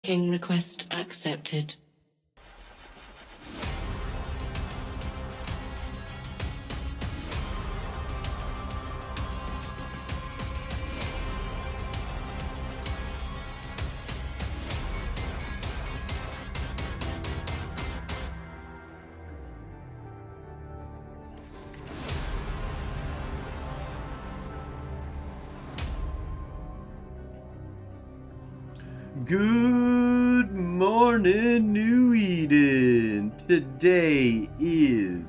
King request accepted. Good morning, New Eden. Today is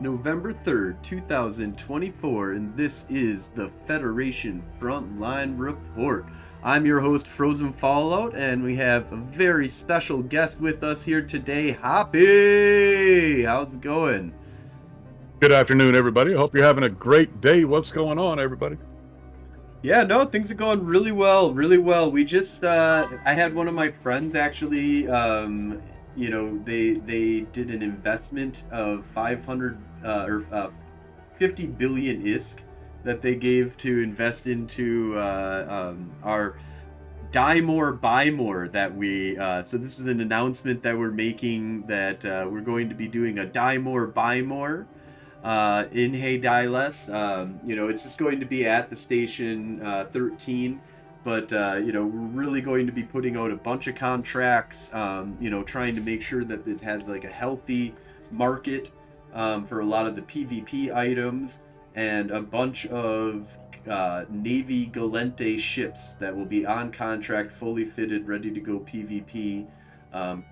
November 3rd, 2024, and this is the Federation Frontline Report. I'm your host, Frozen Fallout, and we have a very special guest with us here today, Hoppy. How's it going? Good afternoon, everybody. I hope you're having a great day. What's going on, everybody? Yeah, no, things are going really well, really well. We just, I had one of my friends actually, they did an investment of 50 billion ISK that they gave to invest into our Die More, Buy More that we, so this is an announcement that we're making that we're going to be doing a Die More, Buy More. In Hey Die Less. It's just going to be at the station 13, but we're really going to be putting out a bunch of contracts, trying to make sure that it has like a healthy market for a lot of the PvP items, and a bunch of Navy Galente ships that will be on contract, fully fitted, ready to go PvP.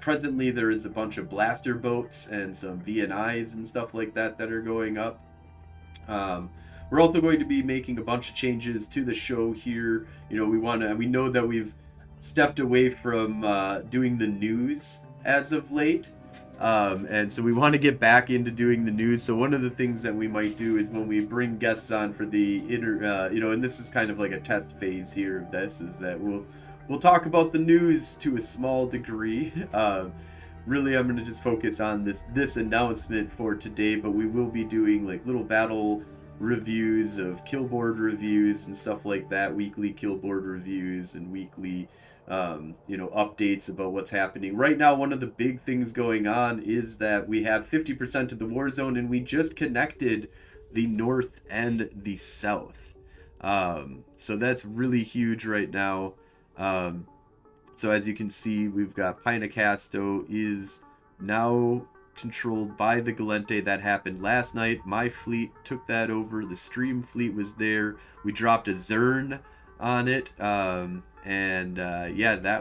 Presently, there is a bunch of blaster boats and some VNIs and stuff like that that are going up. We're also going to be making a bunch of changes to the show here. We know that we've stepped away from doing the news as of late. And so we want to get back into doing the news. So one of the things that we might do is when we bring guests on for the and this is kind of like a test phase here of this, is that we'll talk about the news to a small degree. Really, I'm going to just focus on this announcement for today, but we will be doing like little battle reviews of killboard reviews and stuff like that, weekly killboard reviews and weekly updates about what's happening. Right now, one of the big things going on is that we have 50% of the war zone, and we just connected the north and the south. So that's really huge right now. So as you can see, we've got Pinacasto is now controlled by the Galente. That happened last night. My fleet took that over. The stream fleet was there. We dropped a Zern on it. That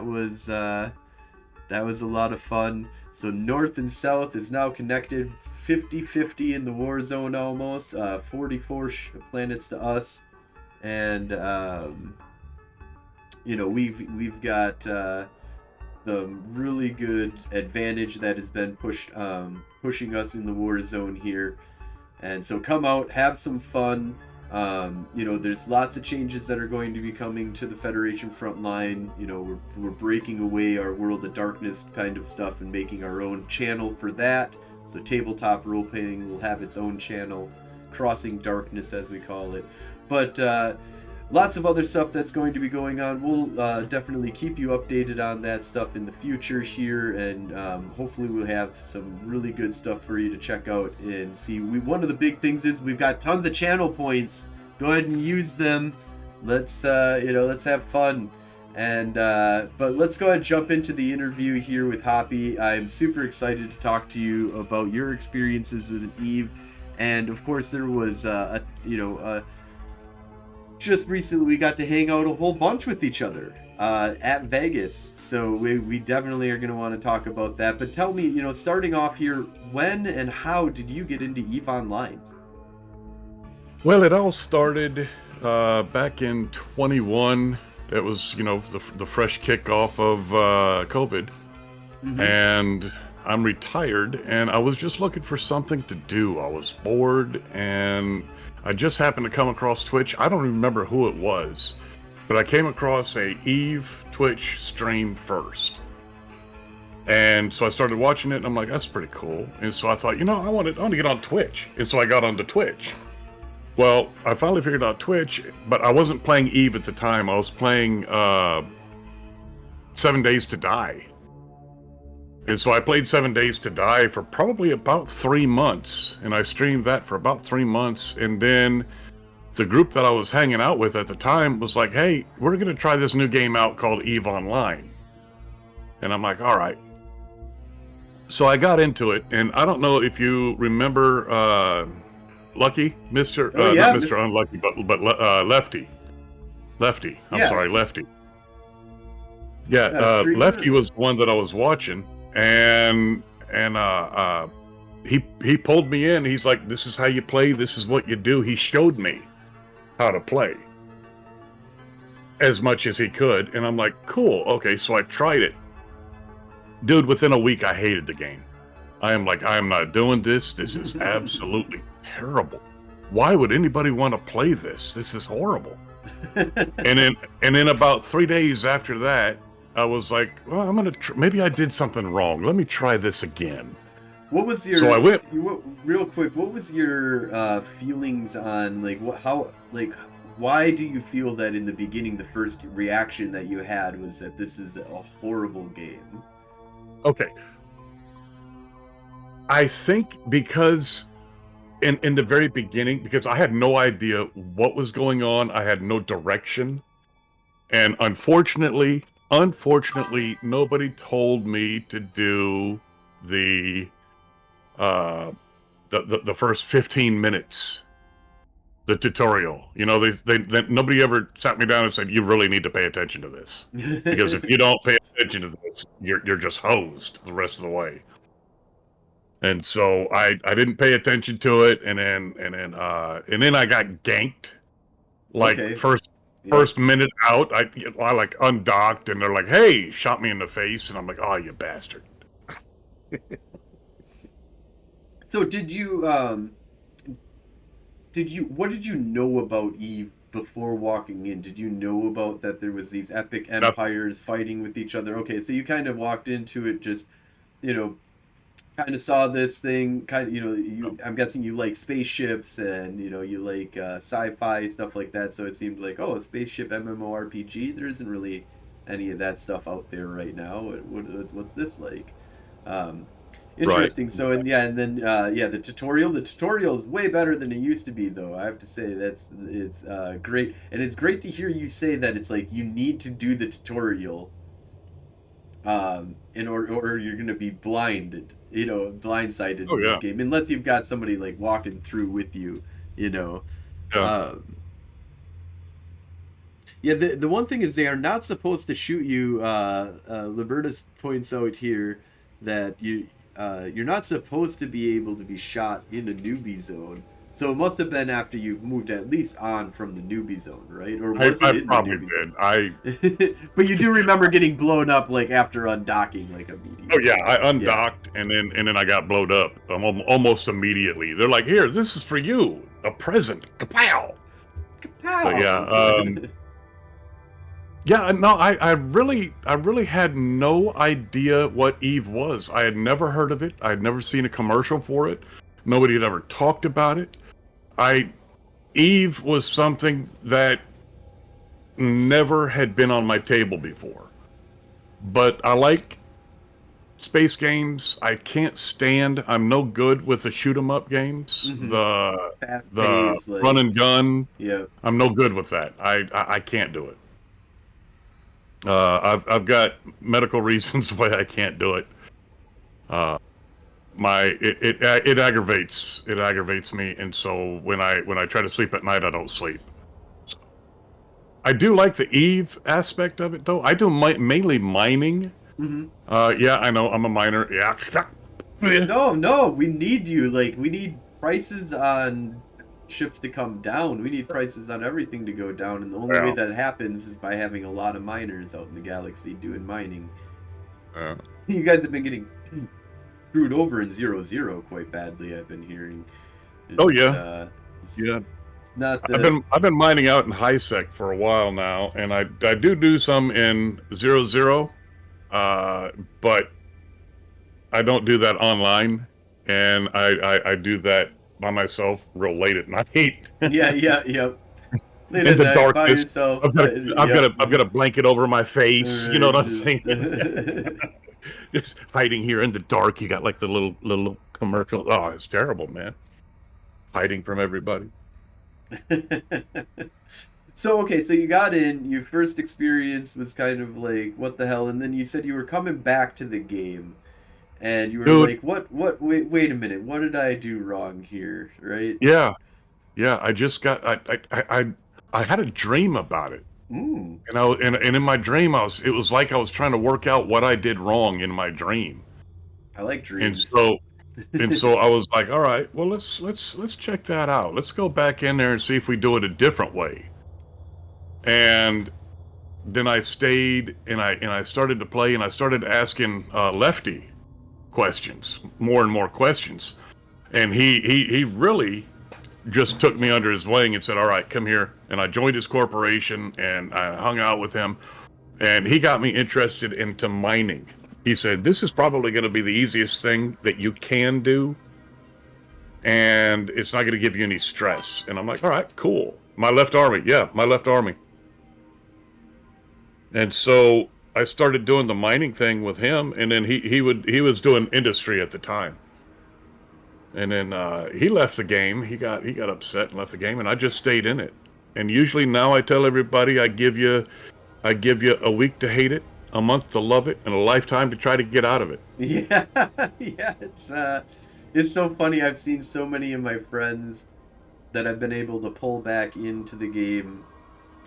was a lot of fun. So north and south is now connected, 50-50 in the war zone almost. 44 planets to us, and we've got the really good advantage that has been pushing us in the war zone here. And so come out, have some fun. There's lots of changes that are going to be coming to the Federation Frontline. We're breaking away our World of Darkness kind of stuff and making our own channel for that. So tabletop role-playing will have its own channel, Crossing Darkness as we call it. But lots of other stuff that's going to be going on. We'll definitely keep you updated on that stuff in the future here, and hopefully we'll have some really good stuff for you to check out and see. One of the big things is we've got tons of channel points. Go ahead and use them. Let's have fun. And but let's go ahead and jump into the interview here with Hoppy. I'm super excited to talk to you about your experiences as an Eve, and of course there was just recently we got to hang out a whole bunch with each other at Vegas, so we definitely are going to want to talk about that. But tell me, starting off here, when and how did you get into EVE Online? Well, it all started back in 21. It was, the fresh kickoff of COVID. Mm-hmm. And I'm retired, and I was just looking for something to do. I was bored, and I just happened to come across Twitch. I don't remember who it was, but I came across a Eve Twitch stream first. And so I started watching it, and I'm like, that's pretty cool. And so I thought, I want to get on Twitch. And so I got onto Twitch. Well, I finally figured out Twitch, but I wasn't playing Eve at the time. I was playing 7 Days to Die. And so I played 7 Days to Die for probably about 3 months, and I streamed that for about 3 months, and then the group that I was hanging out with at the time was like, hey, we're going to try this new game out called EVE Online. And I'm like, all right. So I got into it, and I don't know if you remember Lucky, Mr. Oh, yeah, not Mr. Unlucky, but Lefty. Lefty. I'm Yeah. sorry, Lefty. Yeah, streamer. Lefty was the one that I was watching, and he pulled me in. He's like, this is how you play, this is what you do. He showed me how to play as much as he could, and I'm like, cool, okay, so I tried it. Dude, within a week, I hated the game. I am like, I am not doing this. This is absolutely terrible. Why would anybody want to play this? This is horrible. and then about 3 days after that, I was like, well, I'm gonna maybe I did something wrong. Let me try this again. What was your? So I went real quick. What was your feelings on why do you feel that in the beginning the first reaction that you had was that this is a horrible game? Okay. I think because in the very beginning, because I had no idea what was going on, I had no direction, and unfortunately, nobody told me to do the first 15 minutes, the tutorial. You know, they nobody ever sat me down and said, you really need to pay attention to this, because if you don't pay attention to this, you're just hosed the rest of the way. And so I didn't pay attention to it, and then I got ganked. Like, Okay. first minute out, I like undocked, and they're like, "Hey!" Shot me in the face, and I'm like, "Oh, you bastard!" So did you what did you know about EVE before walking in? Did you know about that there was these epic empires fighting with each other? Okay, so you kind of walked into it just, kind of saw this thing, I'm guessing you like spaceships and, you like sci-fi, stuff like that, so it seemed like, oh, a spaceship MMORPG, there isn't really any of that stuff out there right now. What's this like? Interesting. Right. So, and then the tutorial is way better than it used to be, though. I have to say it's great, and it's great to hear you say that it's like you need to do the tutorial in order, or you're going to be blindsided in this game, unless you've got somebody like walking through with you, Yeah. The one thing is they are not supposed to shoot you. Libertas points out here that you're not supposed to be able to be shot in a newbie zone. So it must have been after you moved at least on from the newbie zone, right? Or was it in probably the did. Zone? But you do remember getting blown up like after undocking, like immediately. Oh yeah, I undocked and then I got blowed up almost immediately. They're like, "Here, this is for you, a present." Kapow! Kapow! But I really had no idea what EVE was. I had never heard of it. I had never seen a commercial for it. Nobody had ever talked about it. EVE was something that never had been on my table before. But I like space games. I can't stand. I'm no good with the shoot 'em up games. Mm-hmm. The run and gun. Yeah. I'm no good with that. I can't do it. I've got medical reasons why I can't do it. It aggravates me, and so when I try to sleep at night, I don't sleep. So, I do like the EVE aspect of it, though. I do mainly mining. Mm-hmm. I know I'm a miner. Yeah. No, we need you. Like, we need prices on ships to come down. We need prices on everything to go down, and the only way that happens is by having a lot of miners out in the galaxy doing mining. You guys have been getting screwed over in 0-0 quite badly, I've been hearing. It's not I've been mining out in HiSec for a while now, and I do some in 0-0, but I don't do that online, and I do that by myself real late at night. Yep. In the darkness. I've got a blanket over my face. You know what I'm saying? just hiding here in the dark. You got like the little commercial. Oh, it's terrible, man. Hiding from everybody. So okay, so you got in. Your first experience was kind of like what the hell, and then you said you were coming back to the game, and you were Dude, like, what? Wait a minute, what did I do wrong here? Right? yeah, yeah. I just got I had a dream about it. Mm, And in my dream it was like I was trying to work out what I did wrong in my dream. I like And dreams. so and so I was like, all right, well let's check that out. Let's go back in there and see if we do it a different way. And then I stayed and I started to play and I started asking Lefty questions, more and more questions. And he really just took me under his wing and said, all right, come here. And I joined his corporation and I hung out with him. And he got me interested into mining. He said, this is probably going to be the easiest thing that you can do. And it's not going to give you any stress. And I'm like, all right, cool. My left army. Yeah, my left army. And so I started doing the mining thing with him. And then he was doing industry at the time. And then he left the game. He got upset and left the game. And I just stayed in it. And usually now I tell everybody I give you a week to hate it, a month to love it, and a lifetime to try to get out of it. Yeah, yeah. It's so funny. I've seen so many of my friends that have been able to pull back into the game,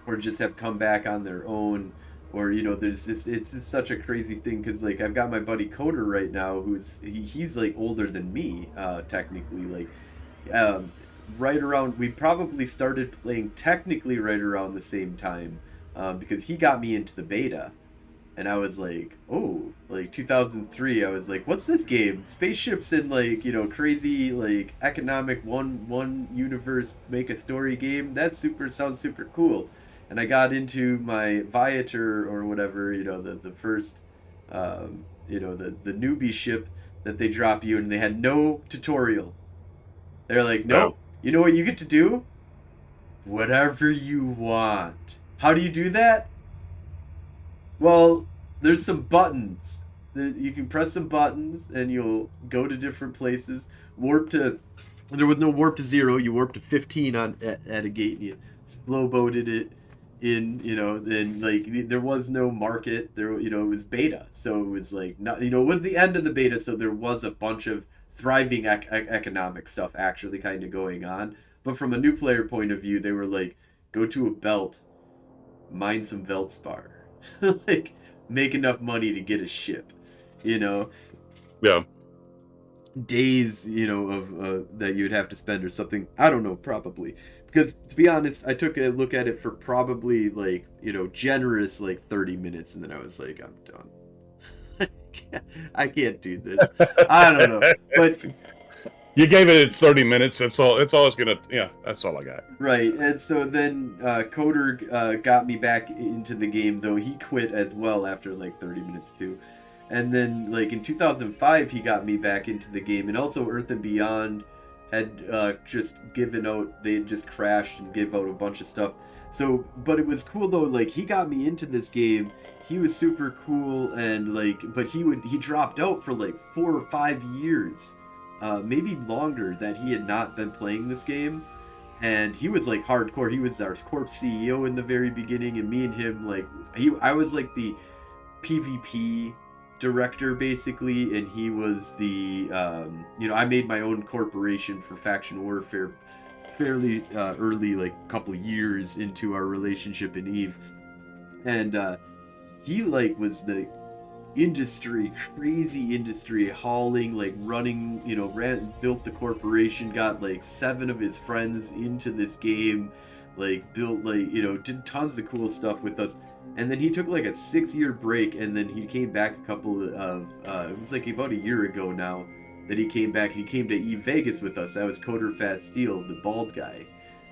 or just have come back on their own, or there's this. It's just such a crazy thing because like I've got my buddy Coder right now, he's like older than me, technically. Like, right around we probably started playing technically right around the same time, because he got me into the beta. And I was like, oh, like 2003. I was like, what's this game? Spaceships and like crazy like economic one universe make a story game. That sounds super cool. And I got into my Viator or whatever, the first, the newbie ship that they drop you, and they had no tutorial. They're like, nope. You know what you get to do? Whatever you want. How do you do that? Well, there's some buttons. You can press some buttons and you'll go to different places. There was no warp to 0. You warp to 15 at a gate and you slow boated it in, then like there was no market. It was beta. So it was like, not, it was the end of the beta. So there was a bunch of thriving economic stuff actually kind of going on. But from a new player point of view, they were like, go to a belt, mine some Veldspar. Like, make enough money to get a ship, Yeah. Days, of that you'd have to spend or something. I don't know, probably. Because, to be honest, I took a look at it for probably, like, generous, like, 30 minutes, and then I was like, I'm done. I can't do this. I don't know. But you gave it its 30 minutes. That's all it's gonna. Yeah, that's all I got. Right, and so then Coder got me back into the game, though he quit as well after like 30 minutes too. And then like in 2005 he got me back into the game, and also Earth and Beyond had just given out. They had just crashed and gave out a bunch of stuff. So, but it was cool though. Like he got me into this game. He was super cool, and like, but he dropped out for like 4 or 5 years. Maybe longer, that he had not been playing this game, and he was like hardcore. He was our corp CEO in the very beginning, and me and him like I was like the PvP director basically, and he was the I made my own corporation for faction warfare fairly early, like a couple of years into our relationship in Eve, and he like was the crazy industry hauling, like running, built the corporation, got like 7 of his friends into this game, like built like, did tons of cool stuff with us. And then he took like a 6-year break, and then he came back a couple of, it was like about a year ago now that he came back. He came to Eve Vegas with us. That was Coder Fat Steel, the bald guy.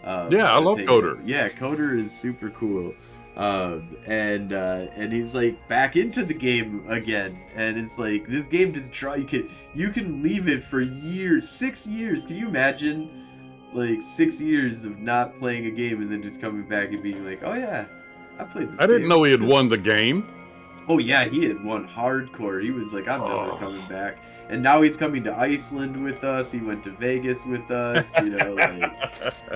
Yeah, I love Coder. Yeah, Coder is super cool. And he's like back into the game again, and it's like this game just you can leave it for years, 6 years. Can you imagine like 6 years of not playing a game and then just coming back and being like, oh yeah, I played this I didn't know he had won the game. Oh yeah, he had won hardcore. He was like, I'm never Oh. coming back. And now he's coming to Iceland with us. He went to Vegas with us. You know, like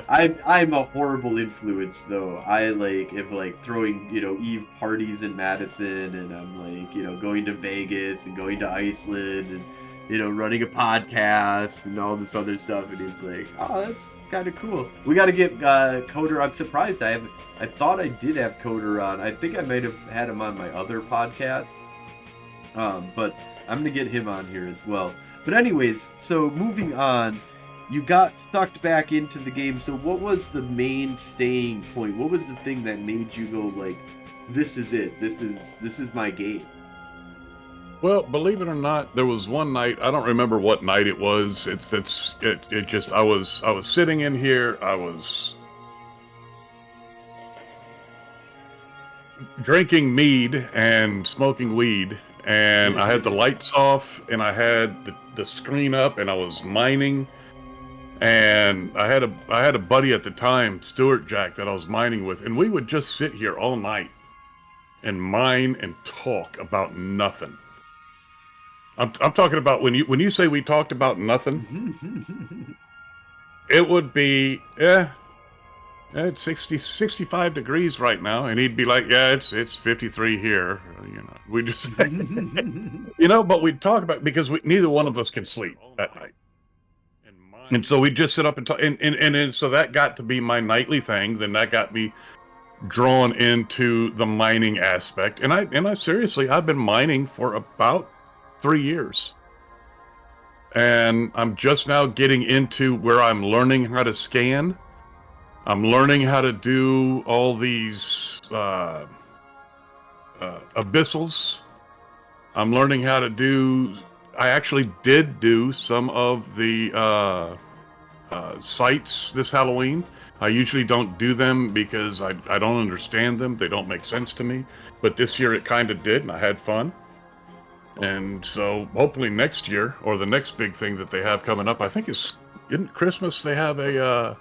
I'm a horrible influence though. I like am like throwing, you know, Eve parties in Madison, and I'm like, you know, going to Vegas and going to Iceland, and you know, running a podcast and all this other stuff. And he's like, oh, that's kind of cool. We got to get Coder. I'm surprised I thought I did have Coder on. I think I might have had him on my other podcast. But I'm gonna get him on here as well. But anyways, so moving on, you got sucked back into the game. So what was the main staying point? What was the thing that made you go like, this is it. This is my game. Well, believe it or not, there was one night, I don't remember what night it was. It just I was sitting in here, I was drinking mead and smoking weed, and I had the lights off and I had the screen up and I was mining, and I had a buddy at the time, Stuart Jack, that I was mining with, and we would just sit here all night and mine and talk about nothing. I'm talking about when you say we talked about nothing, it would be it's 65 degrees right now, and he'd be like, yeah, it's 53 here. You know, we just you know, but we'd talk about, because neither one of us can sleep at night, and so we'd just sit up and talk, and so that got to be my nightly thing. Then that got me drawn into the mining aspect, and I seriously, I've been mining for about 3 years. And I'm just now getting into where I'm learning how to scan. I'm learning how to do all these abyssals. I'm learning how to do... I actually did do some of the sites this Halloween. I usually don't do them because I don't understand them. They don't make sense to me. But this year it kind of did, and I had fun. And so hopefully next year, or the next big thing that they have coming up, I think isn't Christmas, they have a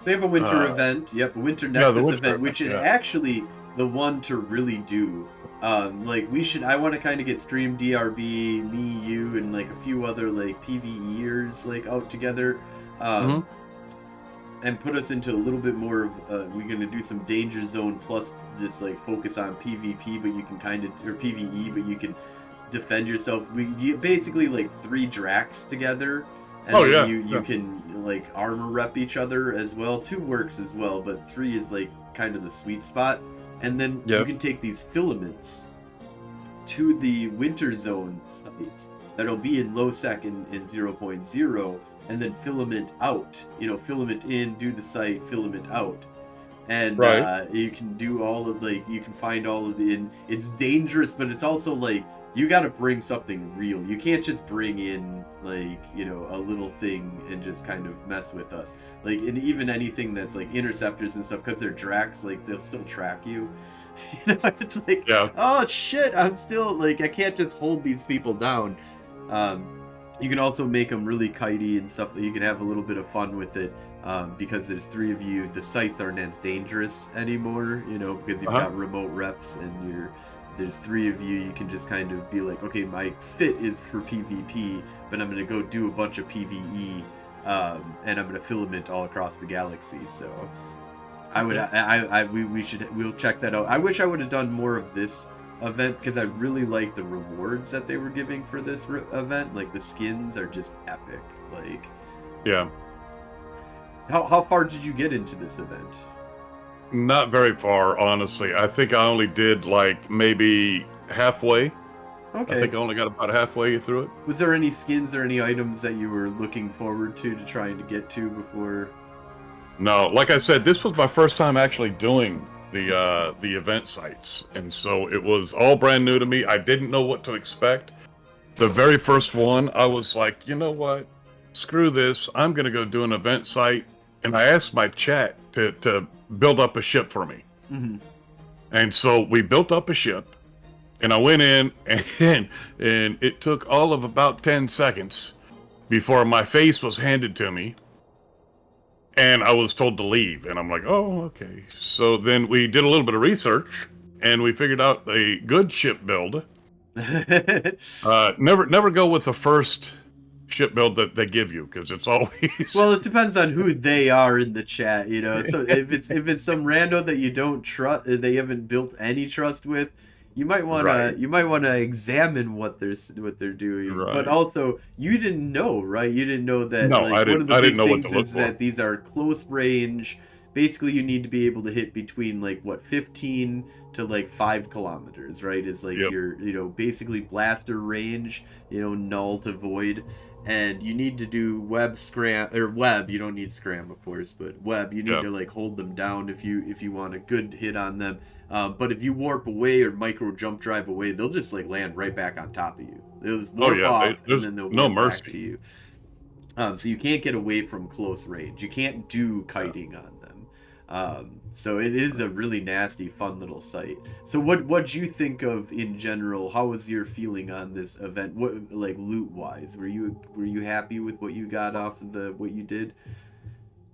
winter event. Yep, a winter Nexus event, which is actually the one to really do. Like I want to kind of get Stream DRB, me, you, and like a few other like PvEers like out together, and put us into a little bit more of. We're gonna do some Danger Zone plus just like focus on PvP, but you can kind of, or PvE, but you can defend yourself. You basically like 3 Dracs together, and you can like armor rep each other as well. 2 works as well, but 3 is like kind of the sweet spot. And then you can take these filaments to the winter zone sites that'll be in low sec in 0.0, and then filament out. You know, filament in, do the site, filament out. And you can do all of like, you can find all of the, and it's dangerous, but it's also like, you got to bring something real. You can't just bring in like, you know, a little thing and just kind of mess with us. Like, and even anything that's like interceptors and stuff, because they're Dracs, like they'll still track you. You know, it's like, oh shit, I'm still like, I can't just hold these people down. You can also make them really kitey and stuff, that you can have a little bit of fun with it. Because there's 3 of you, the sites aren't as dangerous anymore, you know, because you've got remote reps, and there's 3 of you. You can just kind of be like, okay, my fit is for PvP, but I'm going to go do a bunch of PvE, and I'm going to filament all across the galaxy. So we'll check that out. I wish I would have done more of this event, because I really like the rewards that they were giving for this event. Like, the skins are just epic. Like, how far did you get into this event? Not very far, honestly. I think I only did like maybe halfway. Okay. I think I only got about halfway through it. Was there any skins or any items that you were looking forward to trying to get to before? No, like I said, this was my first time actually doing the event sites, and so it was all brand new to me. I didn't know what to expect. The very first one, I was like, you know what? Screw this. I'm gonna go do an event site, and I asked my chat to build up a ship for me. And so we built up a ship, and I went in, and it took all of about 10 seconds before my face was handed to me, and I was told to leave. And I'm like, oh, okay. So then we did a little bit of research, and we figured out a good ship build. Never go with the first ship build that they give you, because it's always Well, it depends on who they are in the chat, you know. So if it's some rando that you don't trust, they haven't built any trust with, Right. you might wanna examine what they're doing. But Right. also, you didn't know, right? You didn't know that, No, like, one of the I didn't big know what to things look is for. that these are close range. Basically, you need to be able to hit between, like, what, 15 to like 5 kilometers, right? Is like Yep. your, basically blaster range, null to void. And you need to do web scram, or web, you don't need scram, of course, but web, you need Yeah. to like hold them down if you want a good hit on them. But if you warp away or micro jump drive away, they'll just like land right back on top of you. They'll just Oh warp yeah. off and There's then they'll no warp back to mercy. you. So you can't get away from close range. You can't do Yeah. kiting on them. So it is a really nasty, fun little site. So what'd you think of in general? How was your feeling on this event? What, like, loot wise? Were you happy with what you got off of what you did?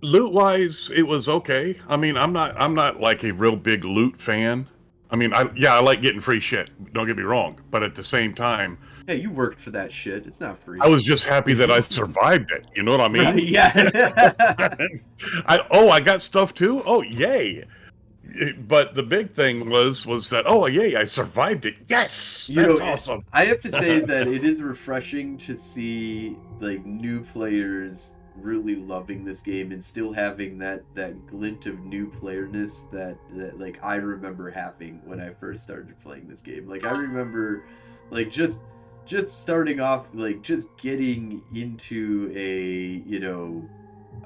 Loot wise, it was okay. I mean, I'm not like a real big loot fan. I mean, I like getting free shit. Don't get me wrong, but at the same time, Hey, you worked for that shit. It's not I free. was just happy that I survived it. You know what I Right? mean? Yeah. I got stuff too. Oh yay! But the big thing was that, oh yay, I survived it. Yes, You know, that's awesome. I have to say that it is refreshing to see like new players really loving this game and still having that glint of new playerness that like I remember having when I first started playing this game. Like I remember like just starting off, like just getting into a,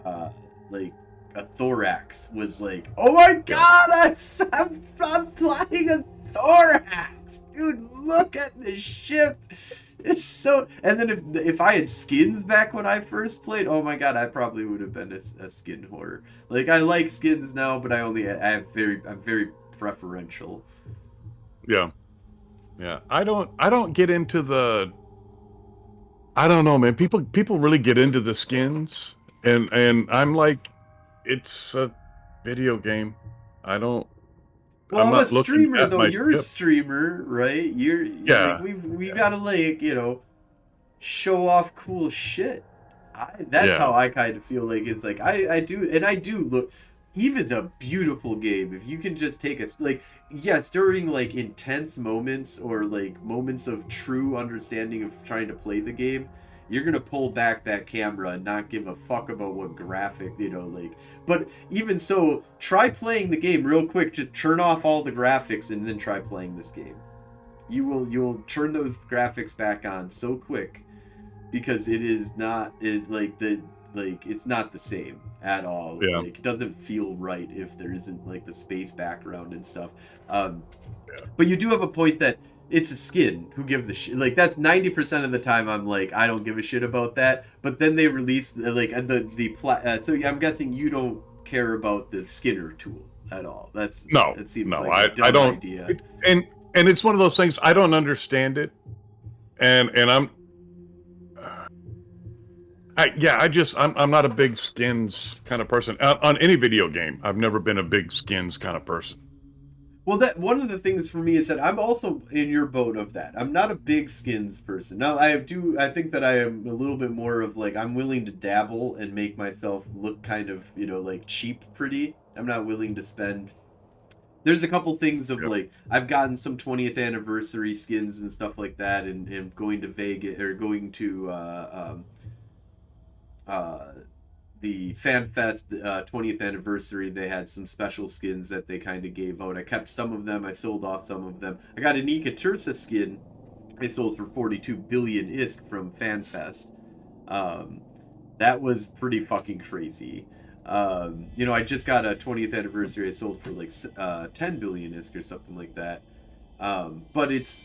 uh like a thorax was like, oh my Yeah. god, I'm flying a thorax, dude, look at this ship. It's so. And then if I had skins back when I first played, oh my god, I probably would have been a skin whore. Like, I like skins now, but I'm very preferential. Yeah. Yeah. I don't get into the. I don't know, man. People really get into the skins, and I'm like, it's a video game. I don't. Well, I'm I'm a not looking streamer at though. my You're a ship. streamer, right? You're like, Yeah. we Yeah. gotta, like, show off cool shit. That's Yeah. how I kind of feel. Like, it's like I do, and I do look. Eva's a beautiful game. If you can just take us, like, yes, during like intense moments or like moments of true understanding of trying to play the game, you're gonna pull back that camera and not give a fuck about what graphic, like. But even so, try playing the game real quick. Just turn off all the graphics and then try playing this game. You'll turn those graphics back on so quick, because it is not, is like the like it's not the same at all. Yeah. Like, it doesn't feel right if there isn't like the space background and stuff. Um, Yeah. but you do have a point that it's a skin. Who gives a shit? Like, that's 90% of the time I'm like, I don't give a shit about that. But then they release like so I'm guessing you don't care about the Skinner tool at all. No. That seems No. like a I dumb don't. idea. And it's one of those things I don't understand it, and I'm not a big skins kind of person on any video game. I've never been a big skins kind of person. Well, that one of the things for me is that I'm also in your boat of that. I'm not a big skins person. Now, I think that I am a little bit more of like, I'm willing to dabble and make myself look kind of, like, cheap pretty. I'm not willing to spend. There's a couple things of Yep. like, I've gotten some 20th anniversary skins and stuff like that, and going to Vegas, or going to uh the FanFest 20th anniversary. They had some special skins that they kind of gave out. I kept some of them. I sold off some of them. I got a Nika Tursa skin I sold for 42 billion ISK from FanFest. Um, that was pretty fucking crazy. I just got a 20th anniversary I sold for like 10 billion ISK or something like that. But it's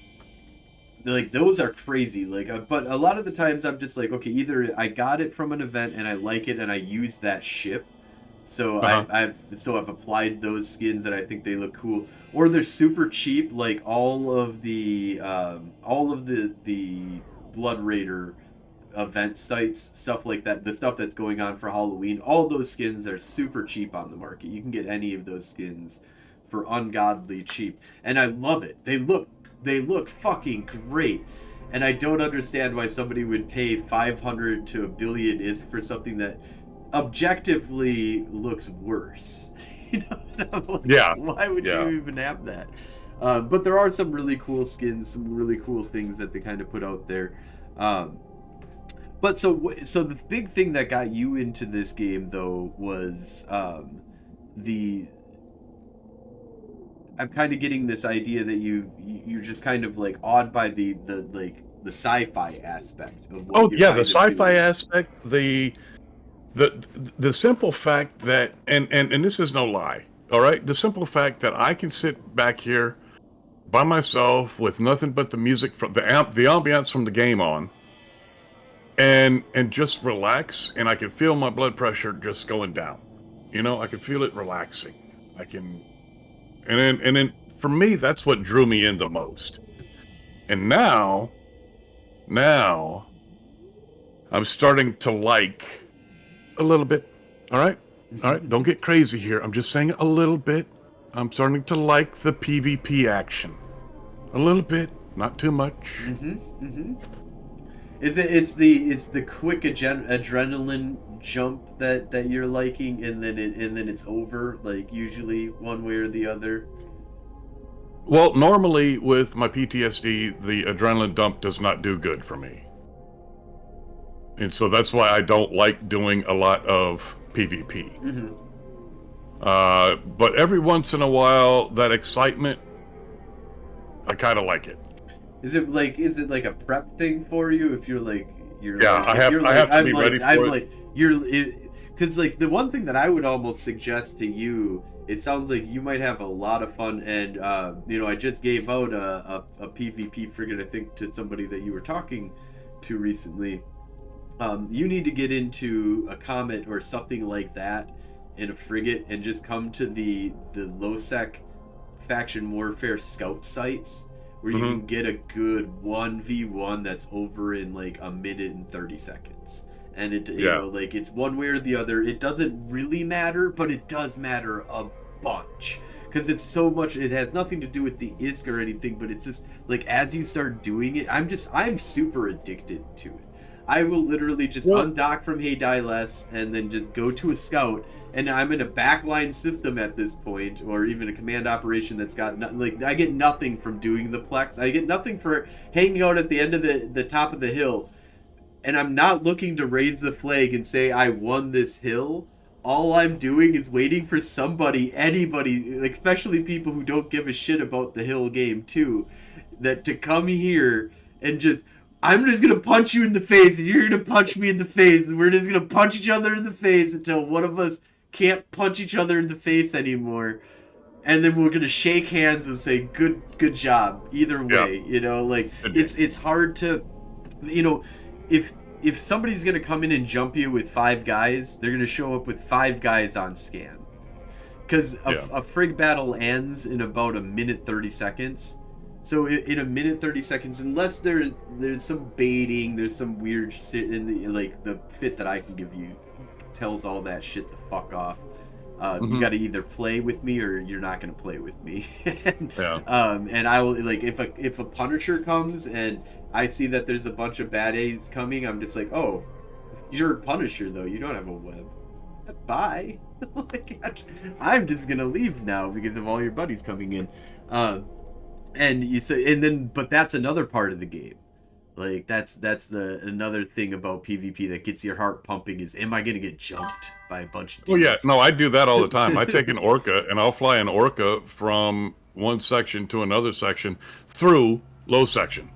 like, those are crazy. Like, but a lot of the times I'm just like, okay, either I got it from an event and I like it and I use that ship, so Uh-huh. I've applied those skins and I think they look cool, or they're super cheap. Like, all of the Blood Raider event sites, stuff like that, the stuff that's going on for Halloween, all those skins are super cheap on the market. You can get any of those skins for ungodly cheap, and I love it. They look fucking great, and I don't understand why somebody would pay 500 to a billion ISK for something that objectively looks worse. Yeah. Why would you even have that? But there are some really cool skins, some really cool things that they kind of put out there. But so the big thing that got you into this game though was I'm kind of getting this idea that you're just kind of like awed by the sci-fi aspect of what the sci-fi aspect, the simple fact that and this is no lie, all right, the simple fact that I can sit back here by myself with nothing but the music from the ambiance from the game on, and just relax, and I can feel my blood pressure just going down. I can feel it relaxing. And then for me, that's what drew me in the most. And now I'm starting to like a little bit. All right, don't get crazy here. I'm just saying a little bit. I'm starting to like the PvP action a little bit, not too much. It's the quick adrenaline jump that you're liking, and then it's over, like usually one way or the other. Well, normally with my PTSD, the adrenaline dump does not do good for me. And so that's why I don't like doing a lot of PvP. But every once in a while, that excitement, I kind of like it. Is it like a prep thing for you? If you're like, I have to be ready for it. Because like the one thing that I would almost suggest to you, it sounds like you might have a lot of fun, and I just gave out a PvP frigate, I think, to somebody that you were talking to recently. You need to get into a comet or something like that in a frigate, and just come to the low-sec faction warfare scout sites, where you can get a good 1v1 that's over in like a minute and 30 seconds. And it's one way or the other. It doesn't really matter, but it does matter a bunch. Because it's so much, it has nothing to do with the ISK or anything, but it's just, like, as you start doing it, I'm super addicted to it. I will literally just undock from Hey Die Less and then just go to a scout, and I'm in a backline system at this point, or even a command operation that's got I get nothing from doing the Plex. I get nothing for hanging out at the end of the top of the hill, and I'm not looking to raise the flag and say I won this hill. All I'm doing is waiting for anybody, like, especially people who don't give a shit about the hill game too, to come here and I'm just gonna punch you in the face, and you're gonna punch me in the face, and we're just gonna punch each other in the face until one of us can't punch each other in the face anymore, and then we're gonna shake hands and say good job either way. It's hard to, if somebody's gonna come in and jump you with 5 guys, they're gonna show up with 5 guys on scan, because a frig battle ends in about a minute 30 seconds. So in a minute 30 seconds, unless there's some baiting, there's some weird shit in the fit that I can give you tells all that shit the fuck off. You got to either play with me or you're not going to play with me. And I will, like, if a Punisher comes and I see that there's a bunch of bad A's coming, I'm just like, oh, you're a Punisher though, you don't have a web. Bye. I'm just gonna leave now because of all your buddies coming in. But that's another part of the game. Like, that's another thing about PvP that gets your heart pumping is, am I gonna get jumped by a bunch of dudes? Oh yeah, no, I do that all the time. I take an orca and I'll fly an orca from one section to another section through low section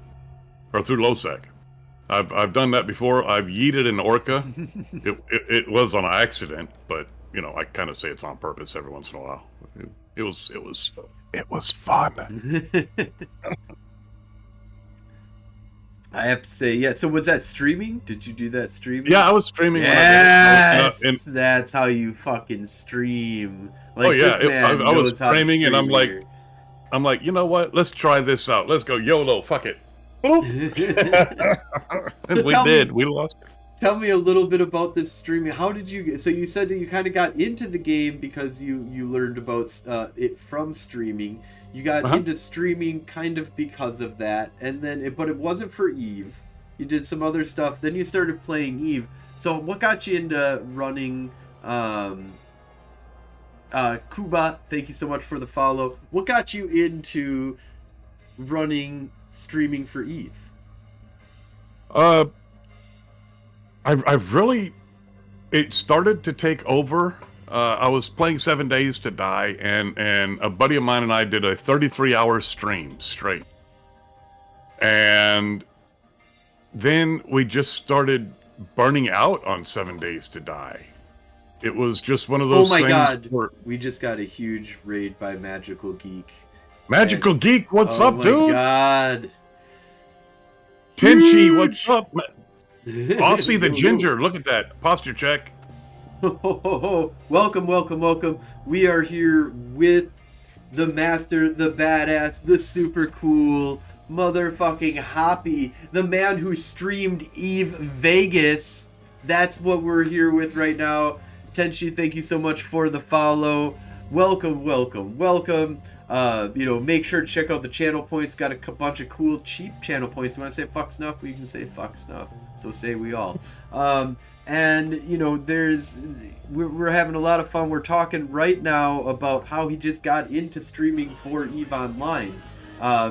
or through low sec. I've done that before. I've yeeted an orca. It was on accident, but I kind of say it's on purpose every once in a while. It was fun. I have to say, yeah. So was that streaming? Did you do that streaming? Yeah, I was streaming. Yes, that's how you fucking stream. Like, I was streaming, and I'm like, you know what? Let's try this out. Let's go YOLO. Fuck it. And we did. We lost. tell me a little bit about this streaming. How did you get? So you said that you kind of got into the game because you learned about it from streaming. You got into streaming kind of because of that, and then but it wasn't for Eve. You did some other stuff. Then you started playing Eve. So what got you into running? Kuba, thank you so much for the follow. What got you into running streaming for Eve? I've really, it started to take over. I was playing 7 Days to Die, and a buddy of mine and I did a 33-hour stream straight. And then we just started burning out on 7 Days to Die. It was just one of those things. Oh my god, we just got a huge raid by Magical Geek. Magical Geek, what's up, dude? Oh my god. Tenchi, what's up, man? Aussie the Ginger, look at that. Posture check. Welcome, welcome, welcome. We are here with the master, the badass, the super cool motherfucking Hoppy, the man who streamed Eve Vegas. That's what we're here with right now. Tenchi, thank you so much for the follow. Welcome, welcome, welcome. Make sure to check out the channel points. Got a bunch of cool, cheap channel points. You want to say fuck snuff? We can say fuck snuff. So say we all. And we're having a lot of fun. We're talking right now about how he just got into streaming for Eve Online.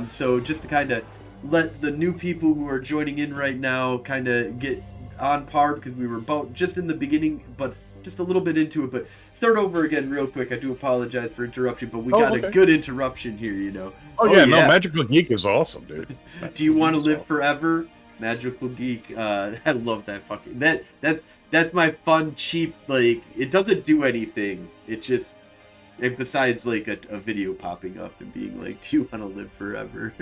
So just to kind of let the new people who are joining in right now kind of get on par, because we were about just in the beginning, but just a little bit into it. But start over again real quick. I do apologize for interruption, but we got a good interruption here, Oh yeah, no, Magical Geek is awesome, dude. Do you want to live forever? Magical Geek, I love that fucking that's my fun cheap, like, it doesn't do anything. It just besides like a video popping up and being like, do you want to live forever?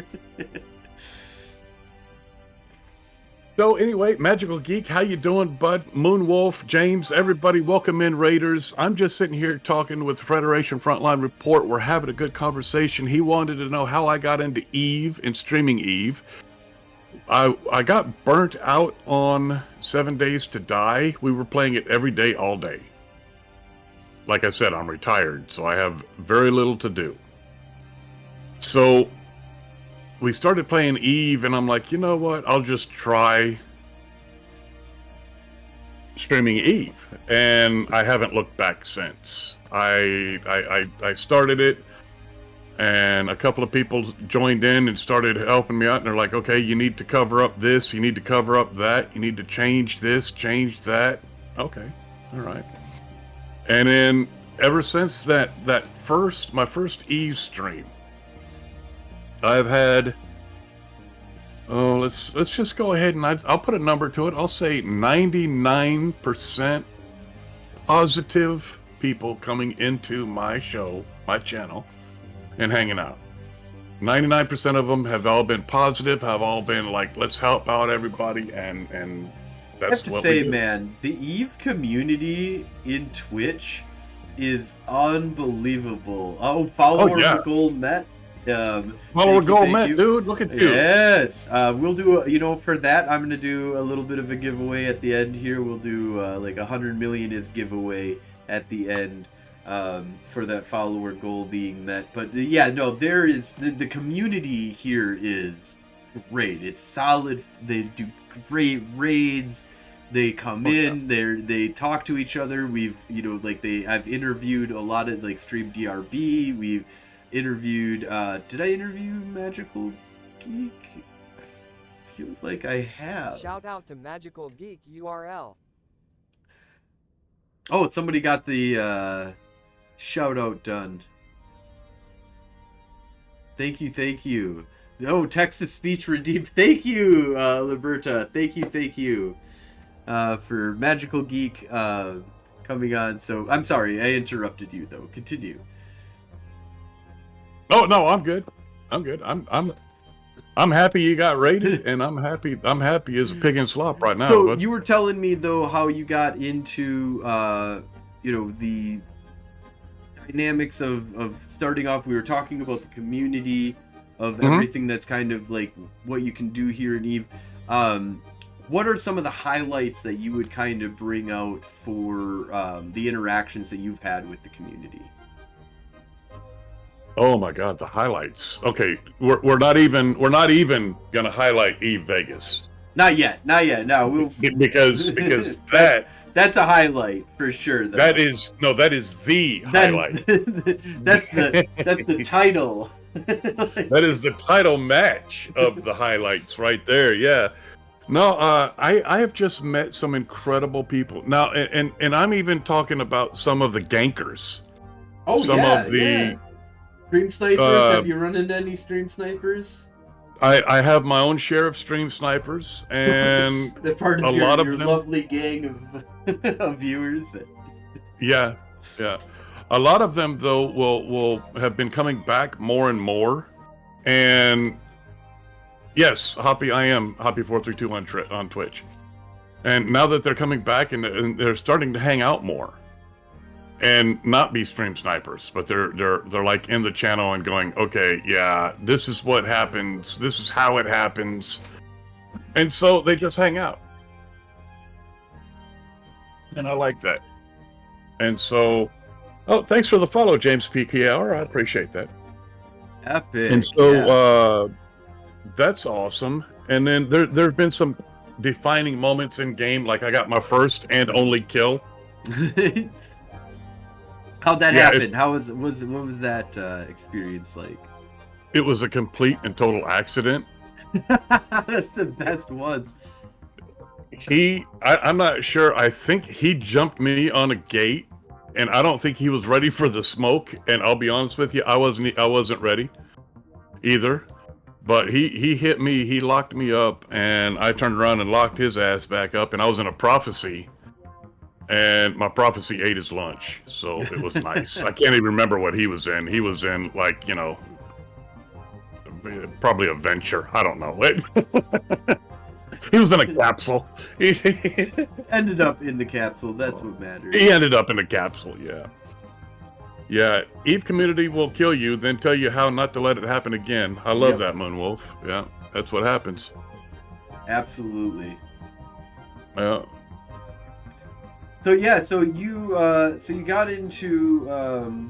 So anyway, Magical Geek, how you doing, bud? Moonwolf, James, everybody, welcome in, Raiders. I'm just sitting here talking with Federation Frontline Report. We're having a good conversation. He wanted to know how I got into Eve and streaming Eve. I got burnt out on 7 Days to Die. We were playing it every day, all day. Like I said, I'm retired, so I have very little to do. So we started playing Eve, and I'm like, you know what? I'll just try streaming Eve, and I haven't looked back since. I started it, and a couple of people joined in and started helping me out, and they're like, okay, you need to cover up this, you need to cover up that, you need to change this, change that. Okay, all right. And then ever since my first Eve stream, I've had, let's just go ahead and I'll put a number to it. I'll say 99% positive people coming into my show, my channel, and hanging out. 99% of them have all been positive, have all been like, let's help out everybody, and that's what we do. I have to say, man, the Eve community in Twitch is unbelievable. Follower Gold Met. Follower Gold Met, dude. Look at you. Yes. We'll do, for that, I'm going to do a little bit of a giveaway at the end here. We'll do like 100 million is giveaway at the end for that follower goal being met. But there is, the community here is great. It's solid. They do great raids. They come in, they talk to each other. I've interviewed a lot of Stream DRB. We've interviewed, did I interview Magical Geek? I feel like I have. Shout out to Magical Geek URL. Oh, somebody got the shout out done. Thank you. Oh, Texas speech redeemed. Thank you, Liberta. Thank you. For Magical Geek coming on. So I'm sorry, I interrupted you though. Continue. Oh no, I'm good. I'm happy you got raided, and I'm happy as a pig in slop right now. So you were telling me though how you got into the dynamics of starting off. We were talking about the community of everything that's kind of like what you can do here in Eve. what are some of the highlights that you would kind of bring out for the interactions that you've had with the community? Oh my God, the highlights. Okay, we're not even gonna highlight Eve Vegas Not yet. No, we'll because that that's a highlight for sure. Though that is the highlight. that's the title. That is the title match of the highlights right there. Yeah. No, I have just met some incredible people now, and I'm even talking about some of the gankers. Oh Some yeah, of the stream snipers. Have you run into any stream snipers? I have my own share of stream snipers, and they're part of a lot of your them, lovely gang of viewers. Yeah. A lot of them though will have been coming back more and more, and yes, I am Hoppy432 on Twitch, and now that they're coming back and they're starting to hang out more, and not be stream snipers, but they're like in the channel and going, okay, yeah, this is what happens, this is how it happens, and so they just hang out, and I like that. And so, oh, thanks for the follow, James PKR. I appreciate that. Epic. And so, that's awesome. And then there've been some defining moments in game, like I got my first and only kill. How'd that happen? What was that experience like? It was a complete and total accident. That's the best ones. I'm not sure. I think he jumped me on a gate, and I don't think he was ready for the smoke. And I'll be honest with you, I wasn't ready either. But he hit me, he locked me up, and I turned around and locked his ass back up, and I was in a prophecy, and my prophecy ate his lunch, so it was nice. I can't even remember what he was in. He was in, like, probably a venture. I don't know. He was in a capsule. Ended up in the capsule. That's what matters. He ended up in a capsule, yeah. Yeah, Eve community will kill you, then tell you how not to let it happen again. I love that, Moonwolf. Yeah, that's what happens. Absolutely. Yeah. So you got into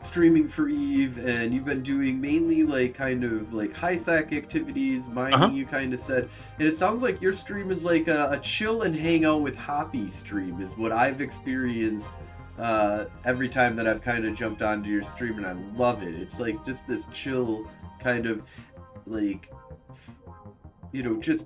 streaming for Eve, and you've been doing mainly like kind of like high-tech activities, mining. You kind of said, and it sounds like your stream is like a chill and hang out with Hoppy stream is what I've experienced every time that I've kind of jumped onto your stream, and I love it. It's like just this chill kind of like, just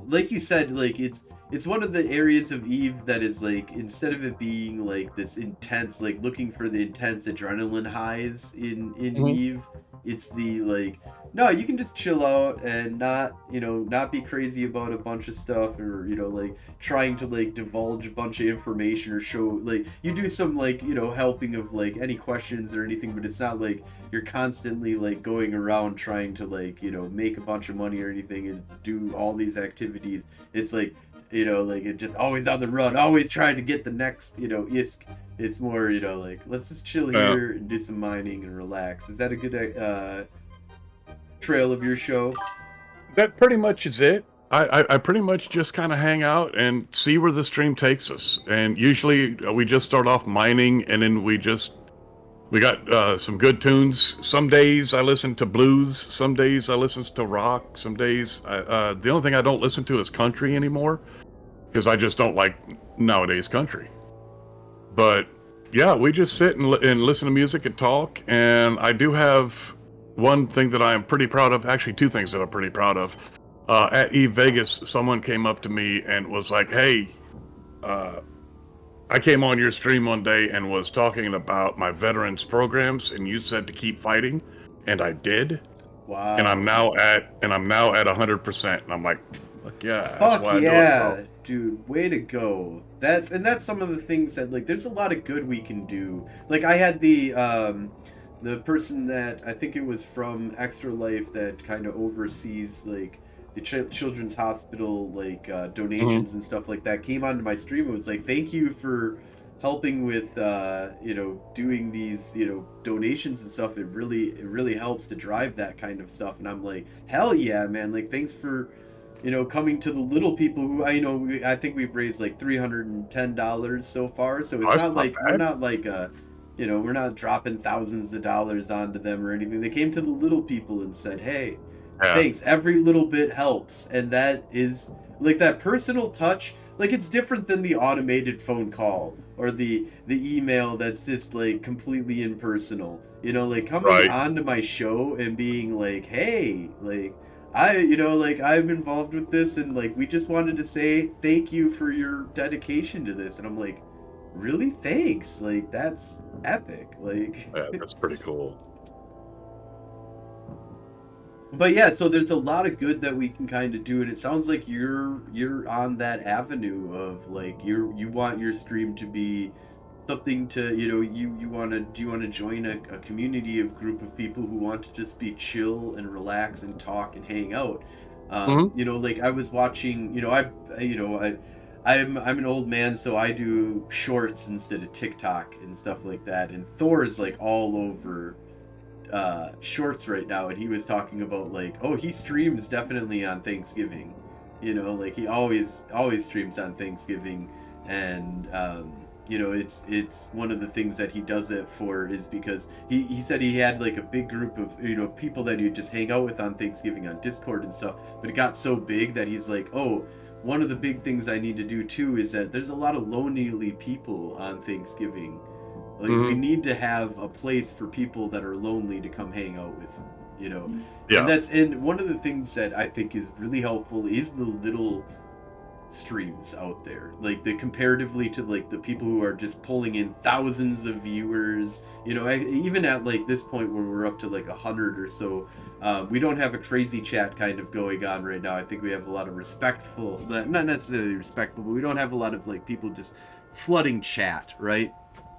like you said, like it's one of the areas of Eve that is like, instead of it being like this intense, like looking for the intense adrenaline highs in Eve, it's the like, no, you can just chill out and not be crazy about a bunch of stuff, or like trying to like divulge a bunch of information or show, like you do some like helping of like any questions or anything, but it's not like you're constantly like going around trying to like make a bunch of money or anything and do all these activities. It's like like it just always on the run, always trying to get the next ISK. It's more like, let's just chill here and do some mining and relax. Is that a good trail of your show? That pretty much is it. I pretty much just kind of hang out and see where the stream takes us. And usually we just start off mining, and then we got some good tunes. Some days I listen to blues. Some days I listen to rock. Some days the only thing I don't listen to is country anymore, because I just don't like nowadays country. But yeah, we just sit and listen to music and talk. And I do have one thing that I am pretty proud of. Actually, two things that I'm pretty proud of. At Eve Vegas, someone came up to me and was like, "Hey, I came on your stream one day and was talking about my veterans programs, and you said to keep fighting, and I did. Wow. And I'm now at 100%." And I'm like, "Fuck yeah, fuck yeah, dude, way to go." That's some of the things that, like, there's a lot of good we can do. Like, I had the person that I think it was from Extra Life that kind of oversees like the children's hospital, like donations and stuff like that, came onto my stream and was like, "Thank you for helping with doing these donations and stuff. It really helps to drive that kind of stuff." And I'm like, hell yeah, man, like thanks for coming to the little people who I think we've raised like $310 so far. So it's That's not not like we're bad. not like we're not dropping thousands of dollars onto them or anything. They came to the little people and said, "Hey, Yeah. thanks. Every little bit helps." And that is like that personal touch. Like it's different than the automated phone call or the email that's just like completely impersonal. Like coming Right. onto my show and being like, "Hey, like like I'm involved with this and like we just wanted to say thank you for your dedication to this." And I'm like, "Really? Thanks. Like that's epic." Like Yeah, that's pretty cool. but yeah, so there's a lot of good that we can kind of do, and it sounds like you're on that avenue of like you want your stream to be something to you want to do you want to join a community of group of people who want to just be chill and relax and talk and hang out. Mhm. Like I was watching, I'm an old man, so I do shorts instead of TikTok and stuff like that, and Thor's like all over shorts right now, and he was talking about like, oh, he streams definitely on Thanksgiving, like he always streams on Thanksgiving. And it's one of the things that he does it for is because he said he had like a big group of people that he'd just hang out with on Thanksgiving on Discord and stuff, but it got so big that he's like, oh, one of the big things I need to do too is that there's a lot of lonely people on Thanksgiving. Like we Mhm. need to have a place for people that are lonely to come hang out with, and Yeah. and one of the things that I think is really helpful is the little streams out there, like the comparatively to like the people who are just pulling in thousands of viewers. Even at like this point where we're up to like 100 or so, we don't have a crazy chat kind of going on right now. I think we have a lot of respectful, not necessarily respectful, but we don't have a lot of like people just flooding chat, right?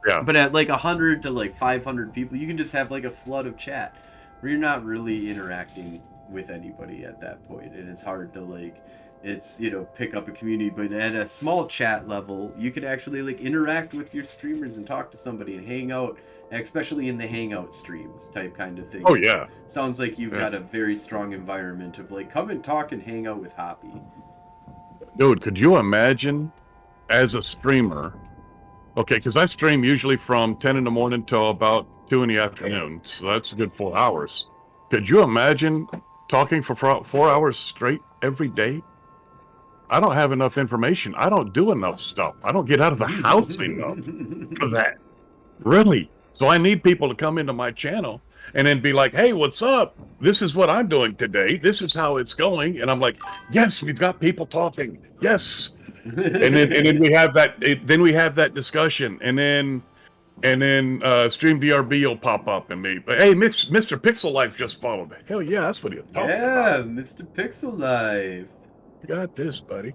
Yeah. But at like 100 to like 500 people, you can just have like a flood of chat where you're not really interacting with anybody at that point, and it's hard to like, it's pick up a community. But at a small chat level, you could actually like interact with your streamers and talk to somebody and hang out, especially in the hangout streams type kind of thing. Oh yeah. Sounds like you've Yeah. got a very strong environment of like, come and talk and hang out with Hoppy. Dude, could you imagine as a streamer? Okay, because I stream usually from 10 in the morning till about 2 in the afternoon, so that's a good 4 hours. Could you imagine talking for 4 hours straight every day? I don't have enough information. I don't do enough stuff. I don't get out of the house enough for that. Really? So I need people to come into my channel and then be like, "Hey, what's up? This is what I'm doing today. This is how it's going." And I'm like, "Yes, we've got people talking. Yes." And then we have that discussion, and then Stream DRB will pop up and me, "Hey, Mr. Pixel Life just followed." Hell yeah, that's what he was talking Yeah, about. Mr. Pixel Life. You got this, buddy.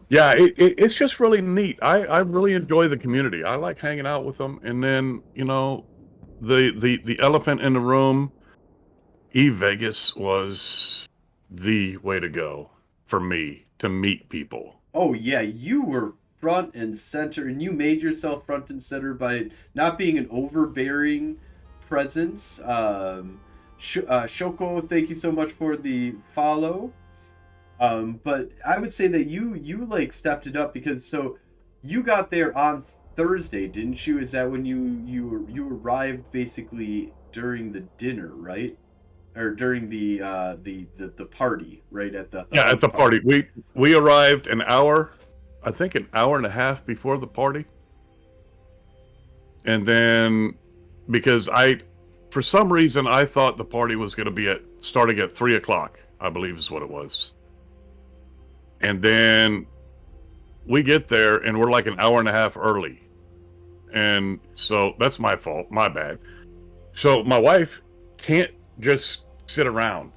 Yeah, it's just really neat. I really enjoy the community. I like hanging out with them, and then the elephant in the room, Vegas was the way to go for me to meet people. Oh yeah, you were front and center, and you made yourself front and center by not being an overbearing presence. Shoko, thank you so much for the follow. But I would say that you like stepped it up because so you got there on Thursday, didn't you? Is that when you arrived basically during the dinner, right? Or during the party, right at the Yeah, at house the party. We arrived I think an hour and a half before the party. And then because for some reason I thought the party was going to be starting at 3:00, I believe is what it was. And then we get there and we're like an hour and a half early. And so that's my fault, my bad. So my wife can't just sit around.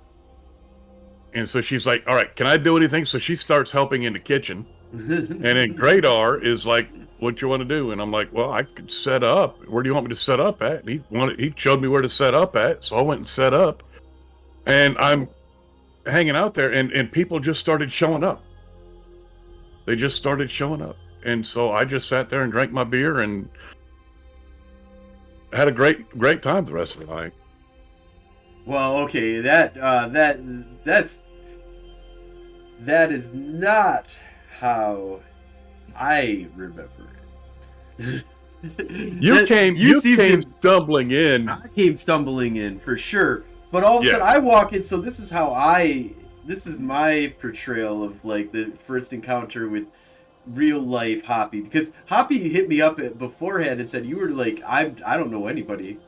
And so she's like, "All right, can I do anything?" So she starts helping in the kitchen. And then Gradar is like, "What you want to do?" And I'm like, "Well, I could set up. Where do you want me to set up at?" And he showed me where to set up at. So I went and set up. And I'm hanging out there and people just started showing up. They just started showing up. And so I just sat there and drank my beer and had a great time the rest of the night. Well, okay, that is not how I remember it. You You seem came to. stumbling in. I came stumbling in for sure, but all of a sudden Yes. I walk in. So this is how I. This is my portrayal of like the first encounter with real life Hoppy, because Hoppy hit me up beforehand and said you were like I don't know anybody.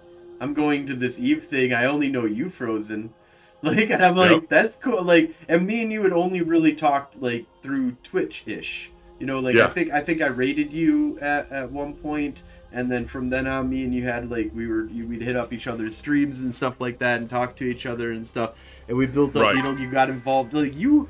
I'm going to this Eve thing. I only know you, Frozen. Like, and I'm Yep. like, that's cool. Like, and me and you had only really talked like through Twitch ish. You know, like Yeah. I think I rated you at one point, and then from then on, me and you had like we'd hit up each other's streams and stuff like that, and talk to each other and stuff, and we built up. Right. You know, you got involved. Like you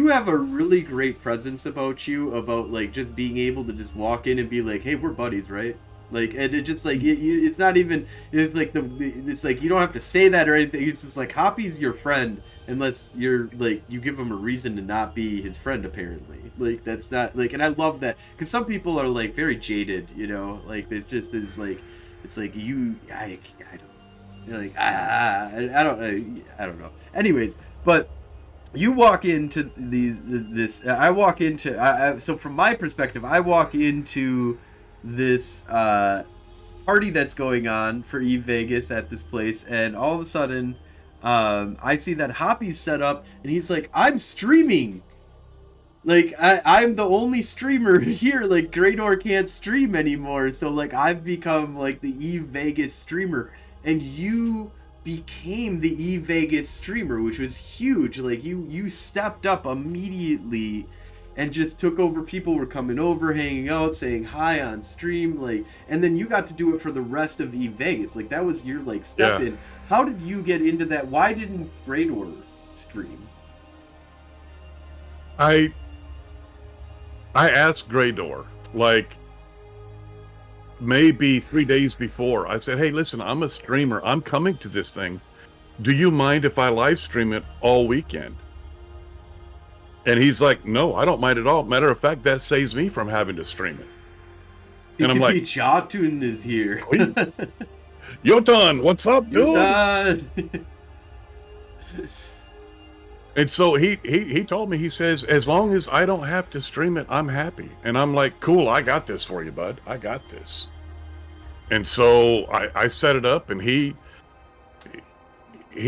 have a really great presence about you, about like just being able to just walk in and be like, hey, we're buddies, right? Like, and it just like it's not even, it's like it's like you don't have to say that or anything. It's just like Hoppy's your friend unless you're like you give him a reason to not be his friend, apparently. Like, that's not like, and I love that, because some people are like very jaded, you know, like it just is like, it's like I don't, you're like I don't know. Anyways, but you walk into I walk into so from my perspective, I walk into this party that's going on for Eve Vegas at this place, and all of a sudden I see that Hoppy's set up, and he's like, I'm streaming. Like, I'm the only streamer here. Like, Greydor can't stream anymore, so like I've become like the Eve Vegas streamer, and you became the Eve Vegas streamer, which was huge. Like, you stepped up immediately and just took over. People were coming over, hanging out, saying hi on stream, like, and then you got to do it for the rest of Eve Vegas. Like, that was your like step Yeah. in. How did you get into that? Why didn't Greydor stream? I asked Greydor, like, maybe 3 days before. I said, hey, listen, I'm a streamer. I'm coming to this thing. Do you mind if I live stream it all weekend? And he's like, no, I don't mind at all. Matter of fact, that saves me from having to stream it. And I'm PCP like, Jotun is here. Sweet. Yotan, what's up, You're dude? done. And so he told me, he says, as long as I don't have to stream it, I'm happy. And I'm like, cool, I got this for you, bud. I got this. And so I set it up, and he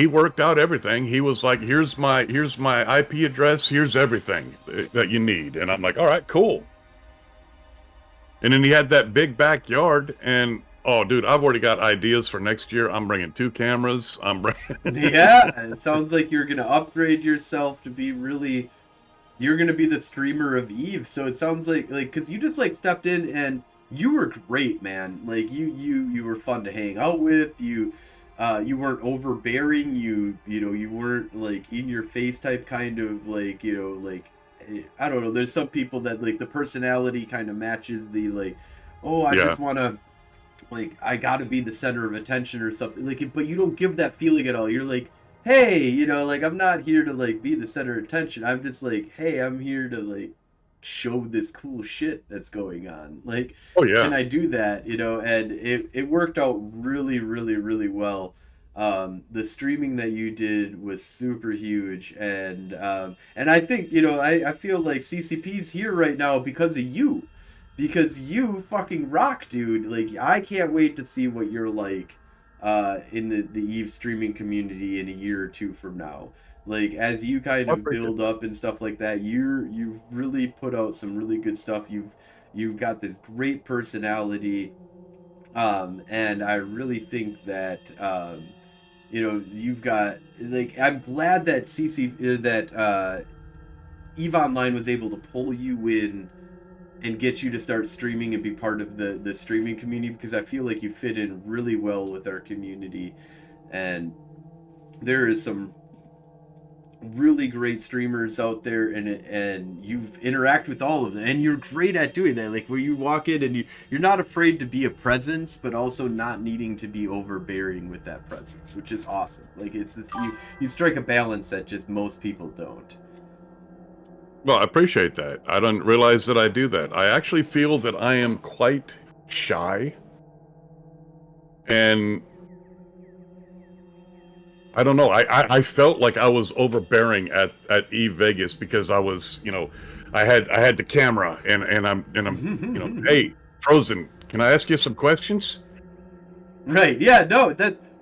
worked out everything. He was like, here's my IP address, here's everything that you need. And I'm like, all right, cool. And then he had that big backyard, and oh, dude, I've already got ideas for next year. I'm bringing 2 cameras. I'm bringing Yeah, it sounds like you're gonna upgrade yourself to be really. You're gonna be the streamer of Eve. So it sounds like because you just like stepped in and you were great, man. Like you were fun to hang out with. You weren't overbearing. You weren't like in your face type kind of like like. I don't know. There's some people that like the personality kind of matches the like, oh, I Yeah. just want to, like, I got to be the center of attention or something. Like, but you don't give that feeling at all. You're like, hey, like, I'm not here to like be the center of attention. I'm just like, hey, I'm here to like show this cool shit that's going on. Like, Oh yeah. can I do that? And it worked out really, really, really well. The streaming that you did was super huge, and I think I feel like CCP's here right now because of you, because you fucking rock, dude. Like, I can't wait to see what you're like in the Eve streaming community in a year or two from now. Like, as you kind I of appreciate build up and stuff like that, you've really put out some really good stuff. You've got this great personality, and I really think that you've got, like, I'm glad that Eve Online was able to pull you in and get you to start streaming and be part of the streaming community, because I feel like you fit in really well with our community, and there is some really great streamers out there, and you've interact with all of them, and you're great at doing that, like where you walk in and you're not afraid to be a presence, but also not needing to be overbearing with that presence, which is awesome. Like, it's this, you strike a balance that just most people don't. Well, I appreciate that. I didn't realize that I do that. I actually feel that I am quite shy. And I don't know. I felt like I was overbearing at Eve Vegas because I was, I had the camera and I'm hey, Frozen, can I ask you some questions? Right. Yeah. No.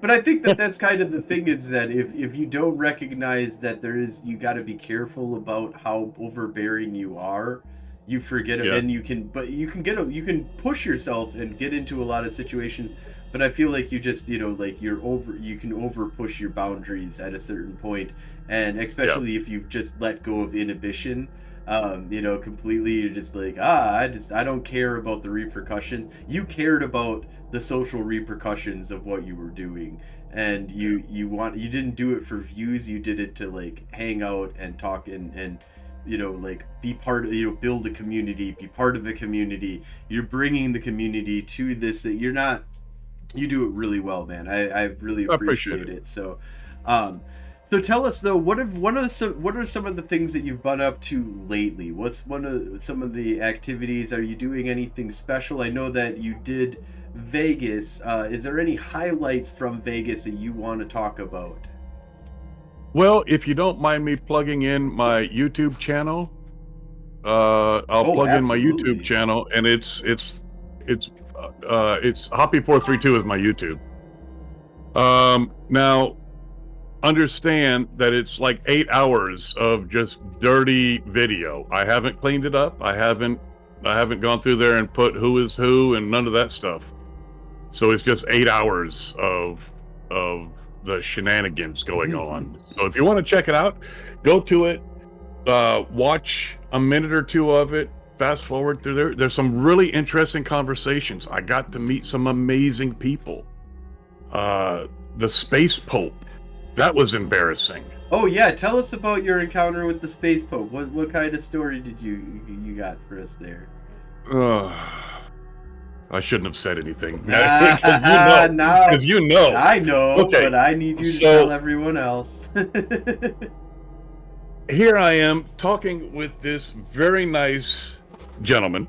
But I think that that's kind of the thing is that if you don't recognize that you got to be careful about how overbearing you are, you forget it, Yeah. and you can push yourself and get into a lot of situations. But I feel like you just like you can over push your boundaries at a certain point, and Yeah. especially if you've just let go of inhibition. Completely, you're just like, I don't care about the repercussions. You cared about the social repercussions of what you were doing, and you didn't do it for views. You did it to like hang out and talk and like be part of, build a community, be part of a community. You're bringing the community to this, that you're not, you do it really well, man. I really I appreciate appreciate it. it. Um so tell us though, what are some of the things that you've been up to lately? What's one of some of the activities? Are you doing anything special? I know that you did Vegas. Is there any highlights from Vegas that you want to talk about? Well, if you don't mind me plugging in my YouTube channel, I'll Oh, plug in my YouTube absolutely. channel, and it's Hoppy432 is my YouTube. Now understand that it's like 8 hours of just dirty video. I haven't cleaned it up. I haven't gone through there and put who is who and none of that stuff. So it's just 8 hours of the shenanigans going on. So if you want to check it out, go to it. Watch a minute or two of it. Fast forward through there. There's some really interesting conversations. I got to meet some amazing people. The Space Pope. That was embarrassing. Oh yeah, tell us about your encounter with the Space Pope. What kind of story did you got for us there? I shouldn't have said anything because Now because you know. I know, Okay, but I need you to so tell everyone else. here I am talking with this very nice gentleman,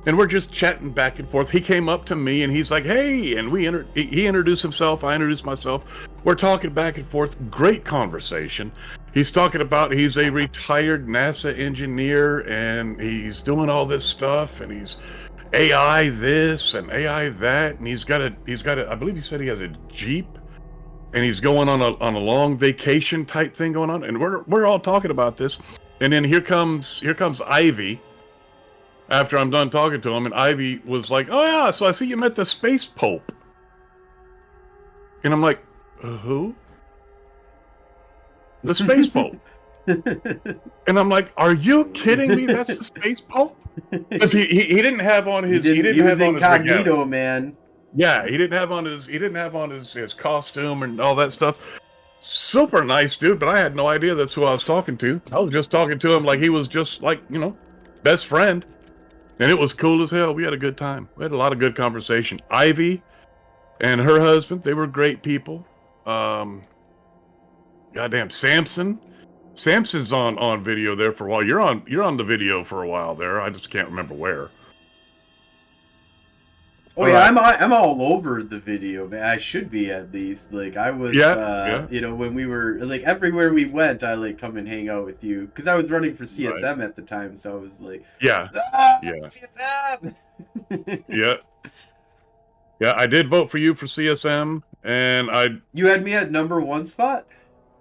and we're just chatting back and forth. He came up to me and he's like, "Hey," and he introduced himself. I introduced myself. We're talking back and forth. Great conversation. He's talking about he's a retired NASA engineer and he's doing all this stuff and he's AI this and AI that, and he's got a I believe he said he has a Jeep and he's going on a long vacation type thing going on, and we're all talking about this, and then here comes Ivy after I'm done talking to him, and Ivy was like, "Oh yeah, so I see you met the Space Pope," and I'm like, "Who?" The Space Pope, and I'm like, "Are you kidding me? That's the Space Pope?" Because he didn't have on his he He didn't was have on his regalia. incognito, man. Yeah, he didn't have on his costume and all that stuff. Super nice dude, but I had no idea that's who I was talking to. I was just talking to him like he was just like, best friend. And it was cool as hell. We had a good time. We had a lot of good conversation. Ivy and her husband, they were great people. Goddamn Samson. Samson's on video there for a while. You're on the video for a while there. I just can't remember where. Oh All yeah, right. I'm all over the video, man. I should be at least. Like I was, Yeah, yeah. when we were like everywhere we went, I like come and hang out with you because I was running for Right. CSM at the time, so I was like, Yeah. Yeah. CSM. Yeah. Yeah, I did vote for you for CSM, and You had me at number 1 spot.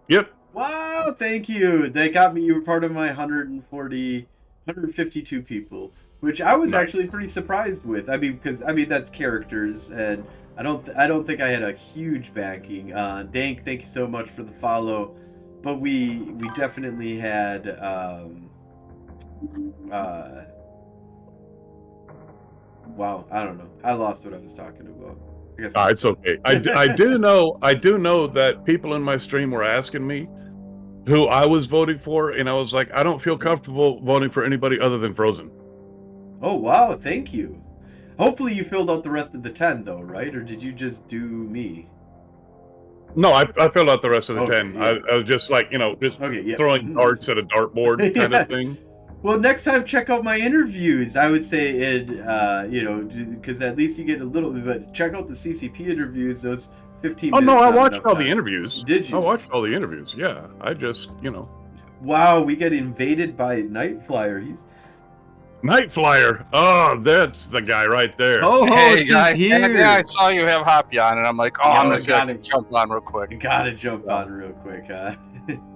yep, Wow, thank you. They got me. You were part of my 152 people, which I was nice. actually pretty surprised with. I mean, because that's characters, and I don't think I had a huge backing. Dank, thank you so much for the follow, but we definitely had wow, I don't know. I lost what I was talking about. I guess It's okay. I do know that people in my stream were asking me who I was voting for, and I was like, I don't feel comfortable voting for anybody other than Frozen. Oh wow, thank you. Hopefully you filled out the rest of the 10 though, right? Or did you just do me? No, I filled out the rest of the Okay, 10. yeah. I was just like, just Okay, yeah. throwing darts at a dartboard kind of Yeah. thing. Well, next time check out my interviews. I would say it, because at least you get a little bit. But check out the CCP interviews. Those 15 Oh minutes. no, I not watched enough all time. the interviews. Did you? I watched all the interviews. Yeah, I just, Did you? I watched all the interviews. Yeah, I just. Wow, we get invaded by Night Flyer. He's Night Flyer. Oh, that's the guy right there. co-host Hey is guys, here. yeah, I saw you have Hoppy on, and I'm like, oh, I'm Yo, gonna see if I got can it. jump on real quick. You gotta jump on real quick, huh?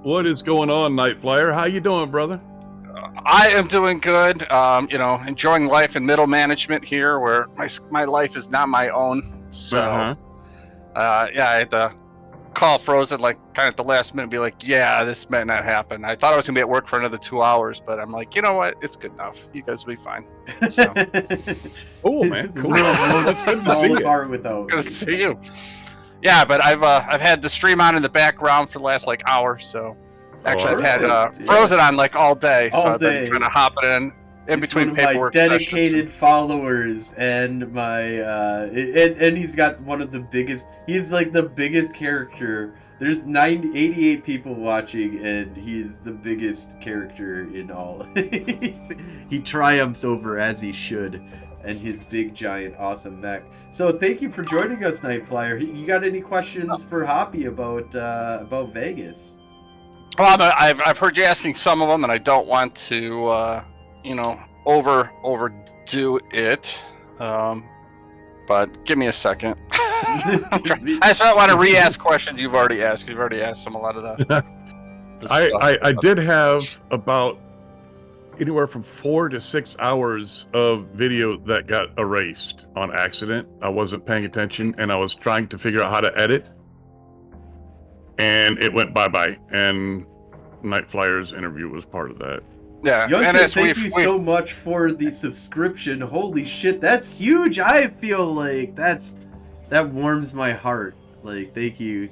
What is going on, Night Flyer? How you doing, brother? I am doing good. Enjoying life in middle management here, where my life is not my own. So, Uh-huh. yeah, I had to call Frozen like kind of at the last minute, and be like, yeah, this might not happen. I thought I was gonna be at work for another 2 hours, but I'm like, you know what? It's good enough. You guys will be fine. So, Cool, man. Cool. Well, That's good to fall see you. apart without good me. to see you. Yeah, but I've had the stream on in the background for the last like hour, so. Actually, I've had perfect, yeah. Frozen on like all day, so All I've been day. kind of hopping in It's between one of my paperwork dedicated sessions. followers, and my and he's got one of the biggest. He's like the biggest character. There's 88 people watching, and he's the biggest character in all. He triumphs over as he should, and his big, giant, awesome mech. So thank you for joining us, Night Flyer. You got any questions for Hoppy about Vegas? Well, I've heard you asking some of them, and I don't want to, overdo it. But give me a second. I just don't want to re-ask questions you've already asked. You've already asked them a lot of the stuff. I did have about anywhere from 4 to 6 hours of video that got erased on accident. I wasn't paying attention, and I was trying to figure out how to edit. And it went bye-bye, and Night Flyer's interview was part of that. Yeah, Yunta, and as thank you so much for the subscription. Holy shit, that's huge. I feel like that warms my heart. Like, thank you.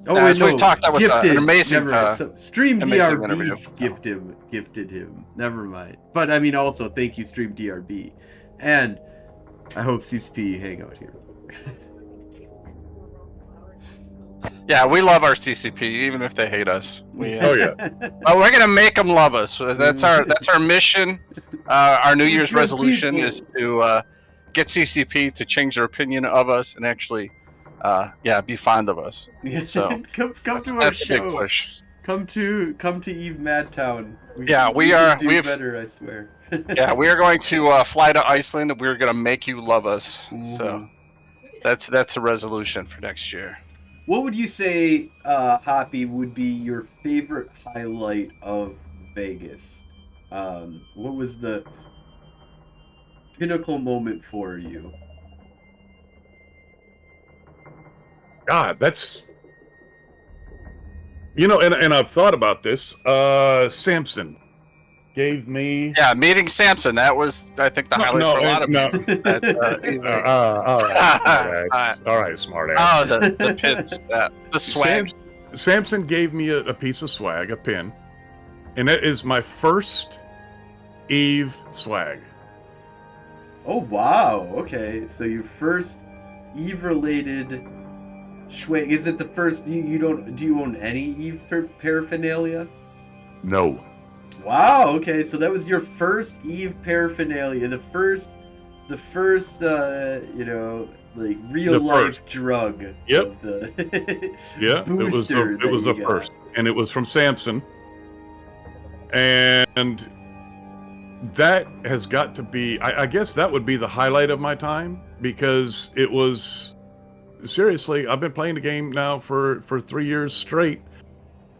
Oh, as we've talked, that was an amazing, Never mind. Stream amazing interview. DRB gifted him. Never mind. But I mean, also thank you, Stream DRB, and I hope CCP hang out here. Yeah, we love our CCP, even if they hate us. Oh yeah. Well, we're gonna make them love us. That's our mission. Our New Year's Good resolution people. is to get CCP to change their opinion of us and actually, be fond of us. So come to our that's a big show. push. Come to Eve Madtown. We are- can do we've- better, I swear. Yeah, we are going to fly to Iceland, and we're gonna make you love us. So that's the resolution for next year. What would you say, Hoppy, would be your favorite highlight of Vegas? What was the pinnacle moment for you? God, that's and I've thought about this. Samson gave me. Yeah, meeting Samson. That was, I think, the highlight for a lot of people. All right, smartass. Oh, the pins, the swag. Samson gave me a piece of swag, a pin, and that is my first Eve swag. Oh wow! Okay, so your first Eve-related swag. Is it the first? You don't? Do you own any Eve paraphernalia? No. Wow. Okay, so that was your first Eve paraphernalia. The first, like real life drug. Yep. Of the Yeah. booster It was that the you first, got. and it was from Samson, and that has got to be. I guess that would be the highlight of my time, because it was seriously. I've been playing the game now for 3 years straight.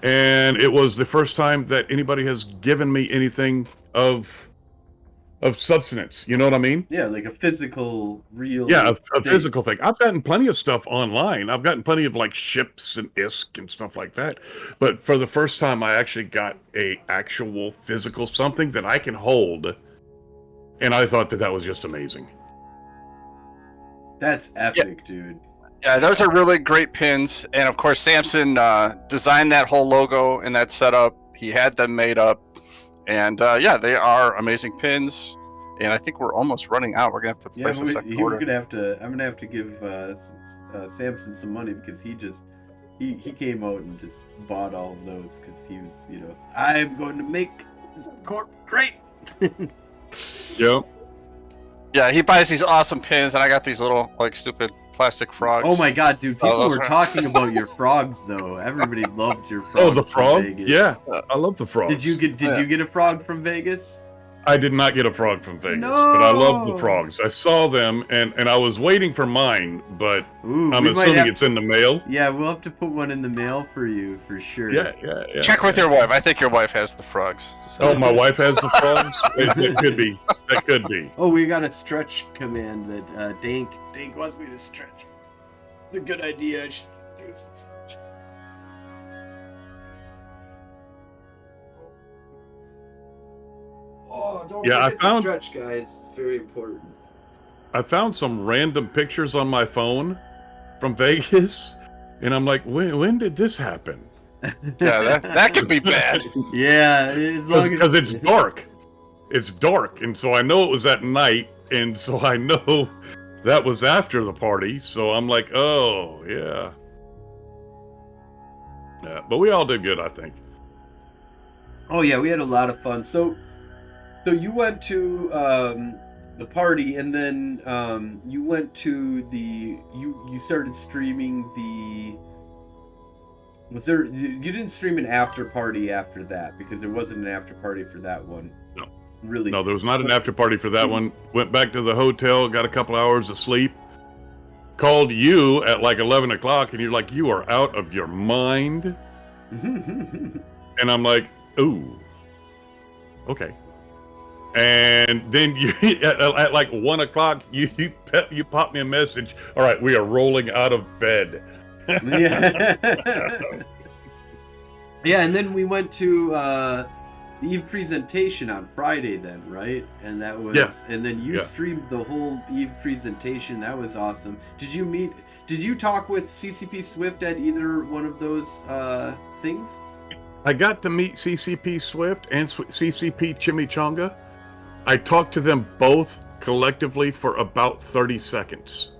And it was the first time that anybody has given me anything of substance. You know what I mean? Yeah, like a physical, real. Yeah, a thing. physical thing. I've gotten plenty of stuff online. I've gotten plenty of like ships and ISK and stuff like that. But for the first time, I actually got a actual physical something that I can hold. And I thought that was just amazing. That's epic, dude. Yeah, those are really great pins, and of course, Samson designed that whole logo and that setup. He had them made up, and they are amazing pins. And I think we're almost running out. We're gonna have to place a second order. I'm gonna have to give Samson some money, because he came out and just bought all of those, because he was, I'm going to make this corp great. Yep. Yeah, he buys these awesome pins, and I got these little like stupid plastic frogs. Oh my god, dude! People those were are- talking about your frogs, though. Everybody loved your frogs. Oh, the from frog? Vegas. Yeah, I love the frogs. Did you get a frog from Vegas? I did not get a frog from Vegas, but I love the frogs. I saw them, and I was waiting for mine, but Ooh, I'm we might assuming have- it's in the mail. Yeah, we'll have to put one in the mail for you for sure. Yeah. Check with your wife. I think your wife has the frogs. So. Oh, my wife has the frogs? It could be. That could be. Oh, we got a stretch command that Dank wants me to stretch. It's a good idea. I should do some stretch. Oh, don't Yeah, I forget found- the stretch, guys. It's very important. I found some random pictures on my phone from Vegas, and I'm like, when did this happen? Yeah, that could be bad. Yeah, Because it's dark. It's dark, and so I know it was at night, and so I know that was after the party, so I'm like, oh, yeah. Yeah, but we all did good, I think. Oh yeah, we had a lot of fun. So you went to the party, and then you went to you started streaming the. Was there? You didn't stream an after party after that because there wasn't an after party for that one. No. Really? No, there was not an after party for that one. Went back to the hotel, got a couple hours of sleep. Called you at like 11 o'clock, and you're like, you are out of your mind. And I'm like, ooh, okay. And then you at like 1 o'clock, you popped me a message. All right, we are rolling out of bed. Yeah. Yeah, and then we went to the Eve presentation on Friday then, right? And that was and then you streamed the whole Eve presentation. That was awesome. Did you talk with CCP Swift at either one of those things? I got to meet CCP Swift and CCP Chimichanga. I talked to them both collectively for about 30 seconds.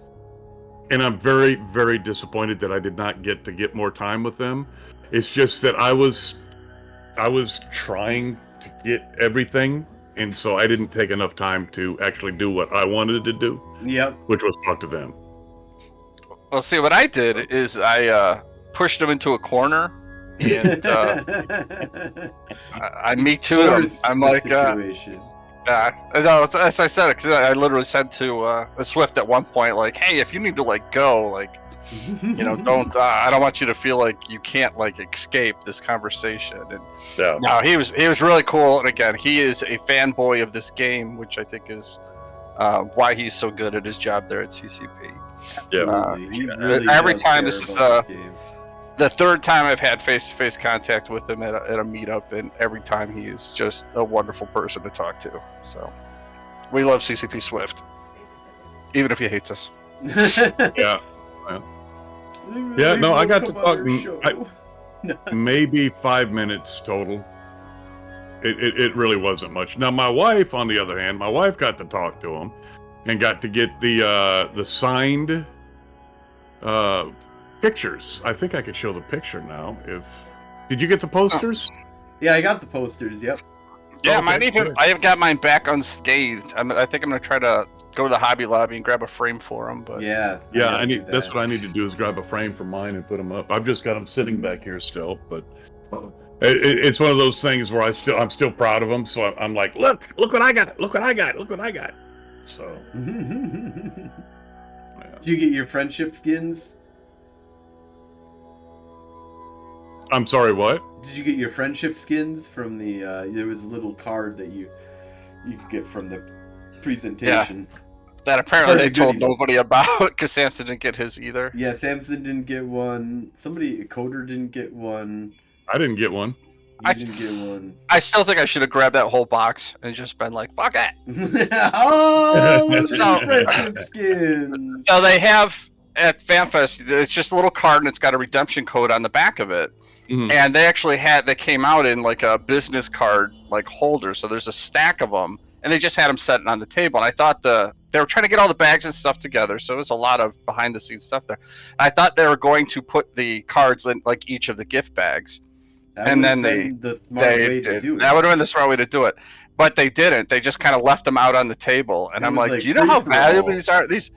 And I'm very, very disappointed that I did not get more time with them. It's just that I was trying to get everything, and so I didn't take enough time to actually do what I wanted to do. Yep. Which was talk to them. Well, see, what I did is I pushed him into a corner, and I me too'd him. I'm like, no, as I said, because I literally said to Swift at one point, like, hey, if you need to like go, like, you know, don't. I don't want you to feel like you can't like escape this conversation. And no, he was really cool. And again, he is a fanboy of this game, which I think is why he's so good at his job there at CCP. Really every does time care this is about this game. the third time I've had face-to-face contact with him at a meetup, and every time he is just a wonderful person to talk to. So we love CCP Swift, even if he hates us. Yeah. Yeah, no, I got to talk maybe 5 minutes total. It really wasn't much. Now, my wife, on the other hand, got to talk to him and got to get the signed pictures. I think I could show the picture now. Did you get the posters? Yeah, I got the posters. Yep. Yeah, Okay, I have got mine back unscathed. I think I'm gonna try to go to the Hobby Lobby and grab a frame for them. But yeah, I need. That's what I need to do is grab a frame for mine and put them up. I've just got them sitting back here still, but it's one of those things where I'm still proud of them. So I'm like, look what I got, look what I got. So. Did you get your friendship skins? I'm sorry, what? Did you get your friendship skins from the? There was a little card that you could get from the presentation. Yeah. That apparently they told nobody about because Samson didn't get his either. Yeah, Samson didn't get one. Coder didn't get one. I didn't get one. You didn't get one. I still think I should have grabbed that whole box and just been like, fuck it. Oh, look at friendship skins. So they have at FanFest, it's just a little card and it's got a redemption code on the back of it. Mm-hmm. And they came out in like a business card like holder. So there's a stack of them and they just had them set on the table. And I thought they were trying to get all the bags and stuff together. So it was a lot of behind the scenes stuff there. I thought they were going to put the cards in like each of the gift bags. And then they did. That would have been the smart way to do it. But they didn't. They just kind of left them out on the table. And I'm like, do you know how valuable these are? These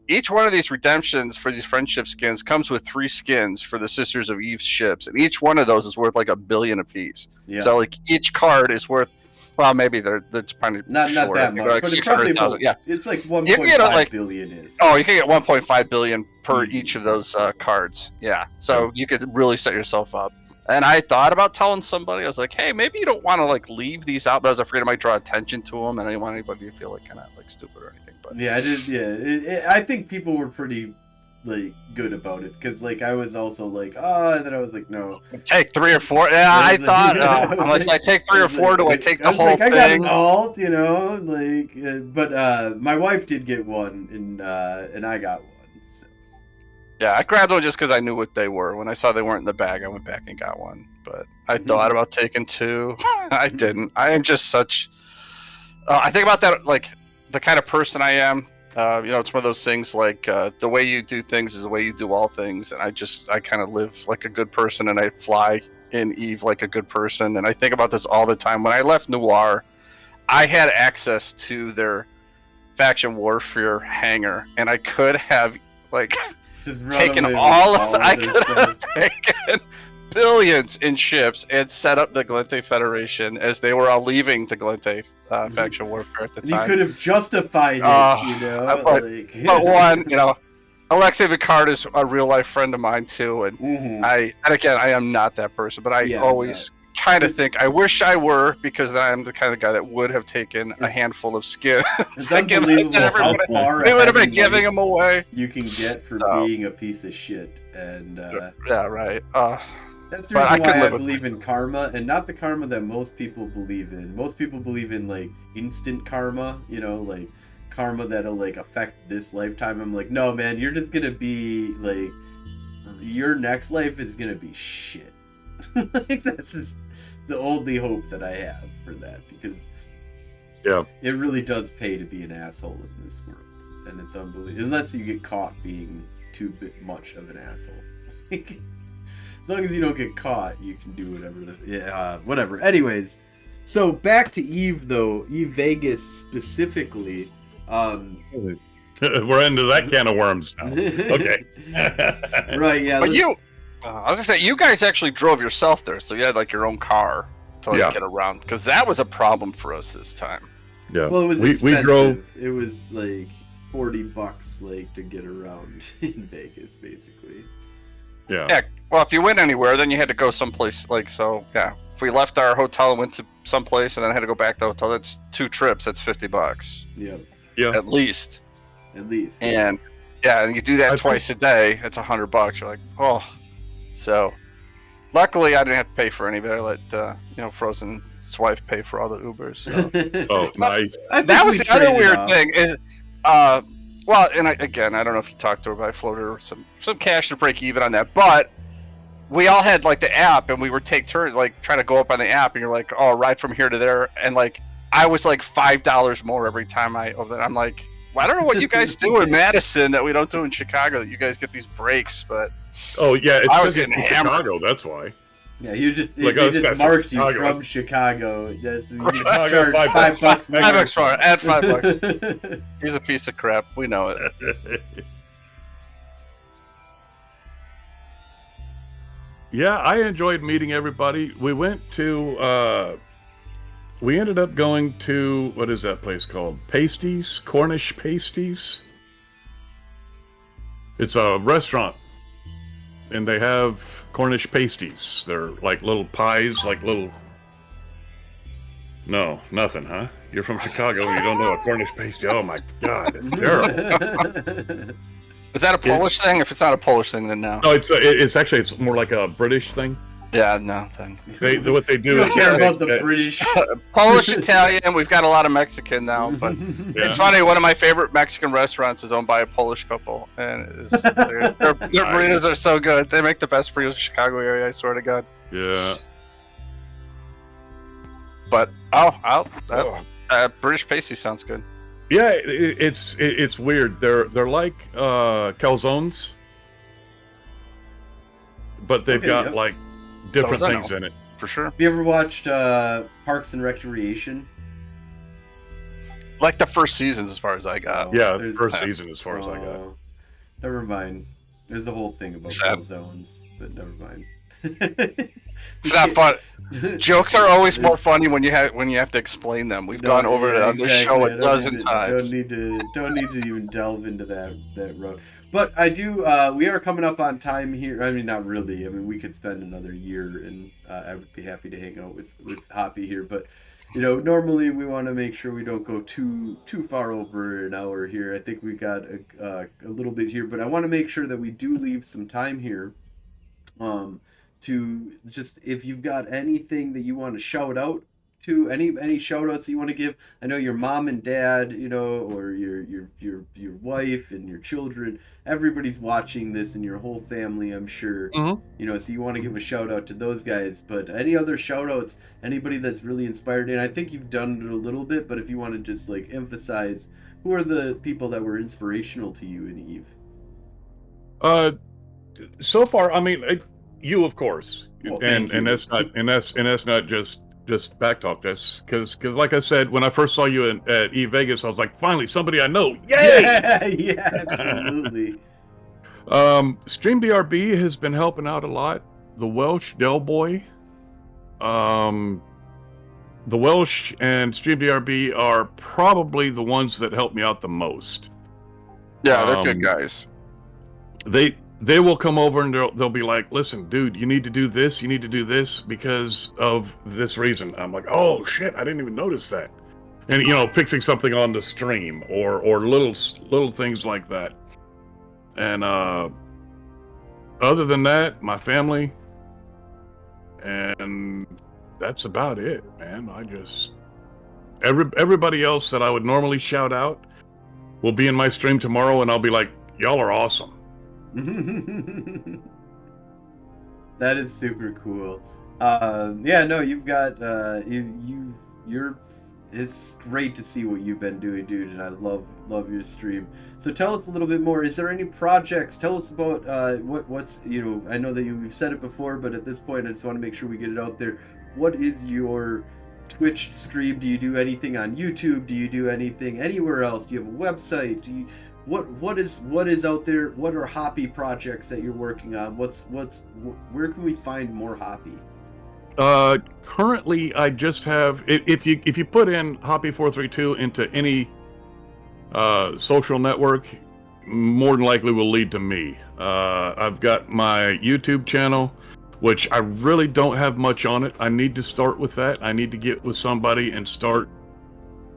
each one of these redemptions for these friendship skins comes with 3 skins for the Sisters of Eve's ships, and each one of those is worth like $1 billion apiece. Yeah. So like each card is worth, well, maybe that's probably not short. that much, like but it probably 600,000. Yeah, it's like You can get, 1.5 like- billion is. Oh, you can get 1.5 billion per Easy. each of those cards. Yeah, so you could really set yourself up. And I thought about telling somebody, I was like, hey, maybe you don't want to like leave these out, but I was afraid it might draw attention to them, and I didn't want anybody to feel like kind of like stupid or anything. But Yeah, I did. Yeah, I think people were pretty like good about it because like I was also like, oh, and then I was like, no. take 3 or 4. Yeah, I thought. I'm like, I take 3 or 4. Do I take the whole I got thing? an alt, you know, like, but my wife did get one, and I got one. So. Yeah, I grabbed one just because I knew what they were. When I saw they weren't in the bag, I went back and got one. But I thought about taking 2. I didn't. I am just such. I think about that like the kind of person I am. It's one of those things like the way you do things is the way you do all things, and I kind of live like a good person, and I fly in Eve like a good person, and I think about this all the time. When I left Noir, I had access to their faction warfare hangar, and I could have like Just taken away with all of their I could stuff. have taken billions in ships and set up the Galente Federation as they were all leaving the Galente faction warfare at the You time. could have justified it, Oh, you know. but one, Alexei Vicard is a real life friend of mine too, and Mhm. I am not that person, but I Yeah, always kind of think I wish I were, because then I'm the kind of guy that would have taken a It's- handful of skin. It's I give it to unbelievable how everybody. far We would have ahead been in giving life them away. you can get for So. being a piece of shit, and Yeah, right. that's the But I reason could why I live with believe in karma, and not the karma that most people believe in. Most people believe in like instant karma, like karma that'll like affect this lifetime. I'm like, no, man, you're just gonna be like, your next life is gonna be shit. Like that's just the only hope that I have for that, because it really does pay to be an asshole in this world, and it's unbelievable unless you get caught being too much of an asshole. As long as you don't get caught, you can do whatever. Whatever. Anyways, so back to Eve though. Eve Vegas specifically. We're into that can of worms now. Okay. Right. Yeah. But let's- you, I was gonna say, you guys actually drove yourself there, so you had like your own car to like, Yeah. get around, because that was a problem for us this time. Yeah. Well, it was we expensive. drove. It was like $40 like to get around in Vegas, basically. Yeah. Yeah. Well, if you went anywhere, then you had to go someplace like so. Yeah. If we left our hotel and went to someplace and then had to go back to the hotel, that's 2 trips. That's $50 Yep. Yeah. at least. At least. And yeah, and you do that I twice a day. It's $100. You're like, oh. So, luckily, I didn't have to pay for any of it. I let Frozen's wife pay for all the Ubers. So. Oh, nice. I think That was we the other traded weird off. thing is, well, and again, I don't know if you talked to her, but I floated her some cash to break even on that. But we all had like the app, and we would take turns like trying to go up on the app, and you're like, oh, ride from here to there, and like I was like $5 more every time I'm like, well, I don't know what you guys do in Madison that we don't do in Chicago. That you guys get these breaks, but Oh, yeah. It's I was because getting it's hammered. Chicago. That's why. Yeah, you just Like, they us just guys marked from you Chicago. from Chicago. That's, you Chicago, charge $5. $5 more. $5 more, add $5. He's a piece of crap. We know it. Yeah, I enjoyed meeting everybody. We ended up going to, what is that place called? Pasties? Cornish Pasties? It's a restaurant, and they have Cornish pasties. They're like little pies, like little... No, nothing, huh? You're from Chicago and you don't know a Cornish pasty. Oh my God, it's terrible. Is that a Polish thing? If it's not a Polish thing, then no. No, it's more like a British thing. Yeah, no thing. What they do You is don't care about the they- British. Polish, Italian. We've got a lot of Mexican now, but Yeah. it's funny. One of my favorite Mexican restaurants is owned by a Polish couple, and their burritos are so good. They make the best burritos in the Chicago area. I swear to God. Yeah. But British pasty sounds good. Yeah, it's weird. They're like calzones, but they've Okay, got yeah. like different Those I things know. in it. For sure. Have you ever watched Parks and Recreation? like the first seasons, as far as I got. Yeah, There's- first season as far as I got. Oh, never mind. There's a whole thing about Sad. kill zones, but never mind. It's not fun. Jokes are always more funny when you have to explain them. We've gone over it on this show a dozen times. Don't need to even delve into that road. But I do. We are coming up on time here. I mean, not really. I mean, we could spend another year, and I would be happy to hang out with Hoppy here. But normally we want to make sure we don't go too far over an hour here. I think we got a little bit here, but I want to make sure that we do leave some time here. To just, if you've got anything that you want to shout out to, any shout outs that you want to give. I know your mom and dad, or your wife and your children, everybody's watching this, and your whole family, I'm sure. Mm-hmm. So you want to give a shout out to those guys. But any other shout outs, anybody that's really inspired, and I think you've done it a little bit, but if you want to just emphasize, who are the people that were inspirational to you in Eve? So far, I mean, you of course, Well, and thank you. that's not just backtalk. That's because like I said, when I first saw you at E Vegas, I was like, finally somebody I know. Yay! Yeah, absolutely. StreamDRB has been helping out a lot. The Welsh Del Boy, the Welsh and StreamDRB are probably the ones that help me out the most. Yeah, they're good guys. They will come over and they'll be like, listen, dude, you need to do this, because of this reason. I'm like, oh shit, I didn't even notice that. And fixing something on the stream or little things like that. And other than that, my family, and that's about it, man. Everybody else that I would normally shout out will be in my stream tomorrow, and I'll be like, y'all are awesome. That is super cool. You've got you're it's great to see what you've been doing, dude, and I love your stream. So tell us a little bit more. Is there any projects? Tell us about what's I know that you've said it before, but at this point I just want to make sure we get it out there. What is your Twitch stream? Do you do anything on YouTube? Do you do anything anywhere else? Do you have a website? What is out there? What are Hoppy projects that you're working on? Where can we find more Hoppy? Currently I just have, if you put in Hoppy432 into any social network, more than likely will lead to me. I've got my YouTube channel, which I really don't have much on it. I need to start with that. I need to get with somebody and start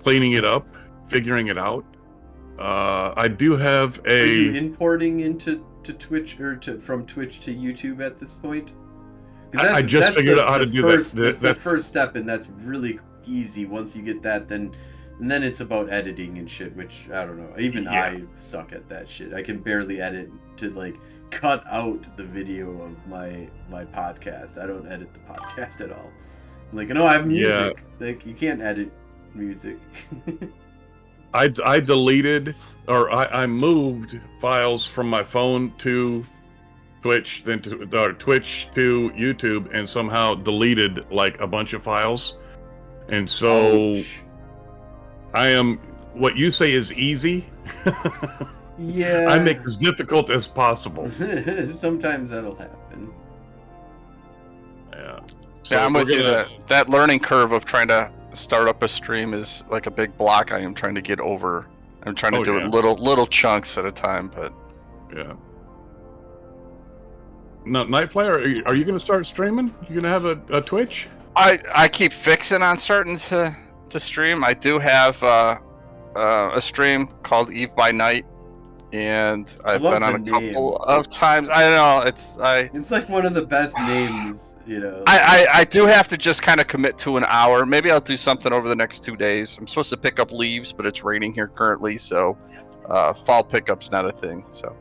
cleaning it up, figuring it out. I do have a. Are you importing into Twitch or from Twitch to YouTube at this point? I just figured out how to do that. That's the first step, and that's really easy. Once you get that, then it's about editing and shit. Which I don't know. Even I suck at that shit. I can barely edit to cut out the video of my podcast. I don't edit the podcast at all. No, I have music. You can't edit music. I deleted, or I moved files from my phone to Twitch, then to Twitch to YouTube, and somehow deleted a bunch of files. And so I am, what you say is easy. Yeah. I make it as difficult as possible. Sometimes that'll happen. Yeah. So I'm with you. That learning curve of trying to start up a stream is like a big block I am trying to get over. I'm trying to do it little chunks at a time, but yeah. Now, Nightflyer, are you going to start streaming? You going to have a Twitch? I keep fixing on starting to stream. I do have a stream called Eve by Night, and I've been on a couple of times. I don't know. It's like one of the best names. I do have to just kind of commit to an hour. Maybe I'll do something over the next 2 days. I'm supposed to pick up leaves, but it's raining here currently, so fall pickup's not a thing. So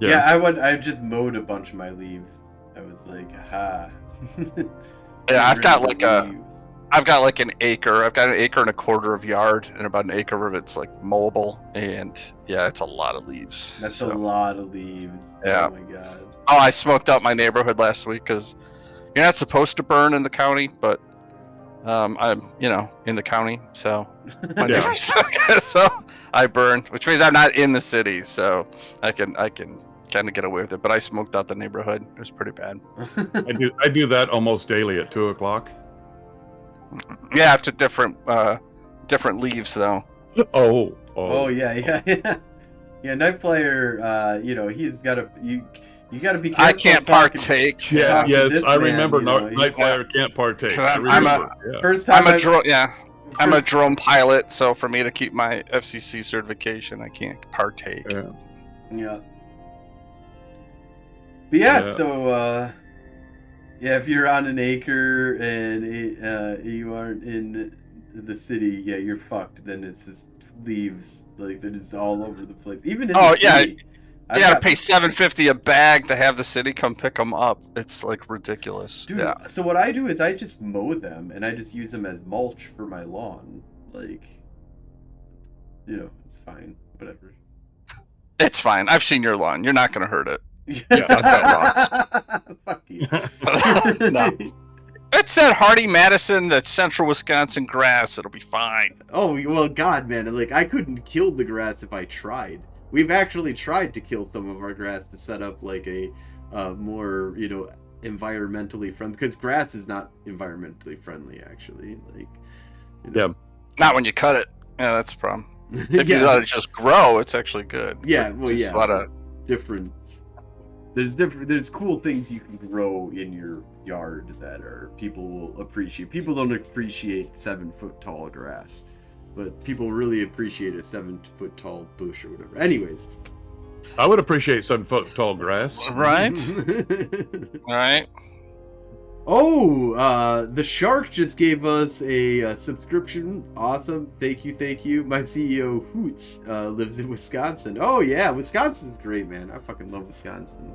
I just mowed a bunch of my leaves. I was like, aha. Yeah, I've got an acre. I've got an acre and a quarter of yard, and about an acre of it's mowable, and yeah, it's a lot of leaves. That's a lot of leaves. Yeah. Oh my god. Oh, I smoked up my neighborhood last week because you're not supposed to burn in the county, but I'm, in the county, so my Yeah. neighbors, so I burn, which means I'm not in the city, so I can kind of get away with it. But I smoked out the neighborhood. It was pretty bad. I do that almost daily at 2:00. Yeah, after different leaves though. Oh yeah. Yeah, Knife Player, he's got to you got to be careful. I can't partake. Yeah, talking to yes, this I man, remember. he- Night Player can't partake. 'Cause I I'm remember. Yeah. First time I'm a I've- drone. Yeah, I'm a first- drone pilot, so for me to keep my FCC certification, I can't partake. Yeah. Yeah. But yeah, Yeah. so if you're on an acre and you aren't in the city, yeah, you're fucked. Then it's just leaves that is all over the place. Even in Oh, the city. I've Yeah, got- pay $7.50 a bag to have the city come pick them up. It's like ridiculous. Dude, Yeah. so what I do is I just mow them and I just use them as mulch for my lawn. It's fine. Whatever. It's fine. I've seen your lawn. You're not gonna hurt it. Fuck you. No. It's that Hardy Madison, that central Wisconsin grass. It'll be fine. Oh, well, God, man. I couldn't kill the grass if I tried. We've actually tried to kill some of our grass to set up a more, environmentally friendly, because grass is not environmentally friendly, actually. Yeah. Not when you cut it. Yeah, that's the problem. If you let it just grow, it's actually good. Yeah, But well, just yeah. a lot of different. There's cool things you can grow in your yard that people will appreciate. People don't appreciate 7-foot tall grass, but people really appreciate a 7-foot tall bush or whatever. Anyways, I would appreciate 7-foot tall grass. right. All right. Oh, the shark just gave us a subscription. Awesome. Thank you. My CEO Hoots lives in Wisconsin. Oh yeah, Wisconsin's great, man. I fucking love Wisconsin.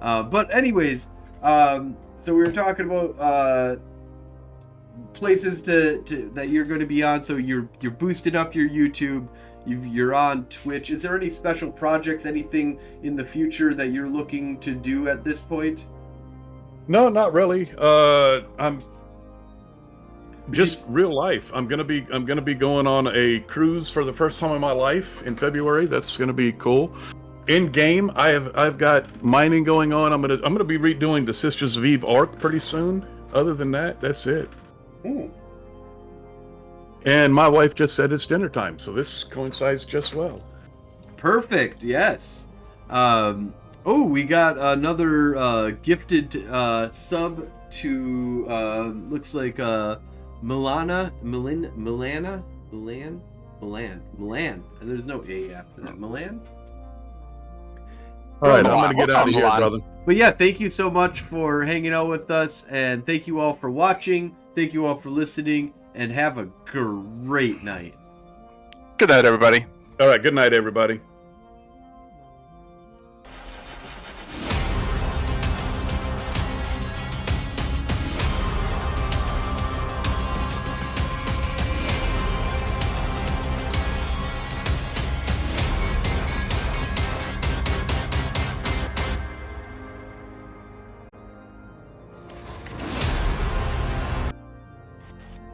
But anyways, so we were talking about places that you're going to be on. So you're boosting up your YouTube. You're on Twitch. Is there any special projects, anything in the future that you're looking to do at this point? No, not really. I'm just Just- real life. I'm gonna be going on a cruise for the first time in my life in February. That's gonna be cool. In game, I've got mining going on. I'm gonna be redoing the Sisters of Eve arc pretty soon. Other than that, that's it. Ooh. And my wife just said it's dinner time, so this coincides just well. Perfect. Yes. We got another gifted sub to looks like Milan. And there's no A after that. Milan. All right, I'm Milan. gonna get out of here, Milan. brother. But yeah, thank you so much for hanging out with us, and thank you all for watching. Thank you all for listening, and have a great night. Good night, everybody. All right, good night, everybody.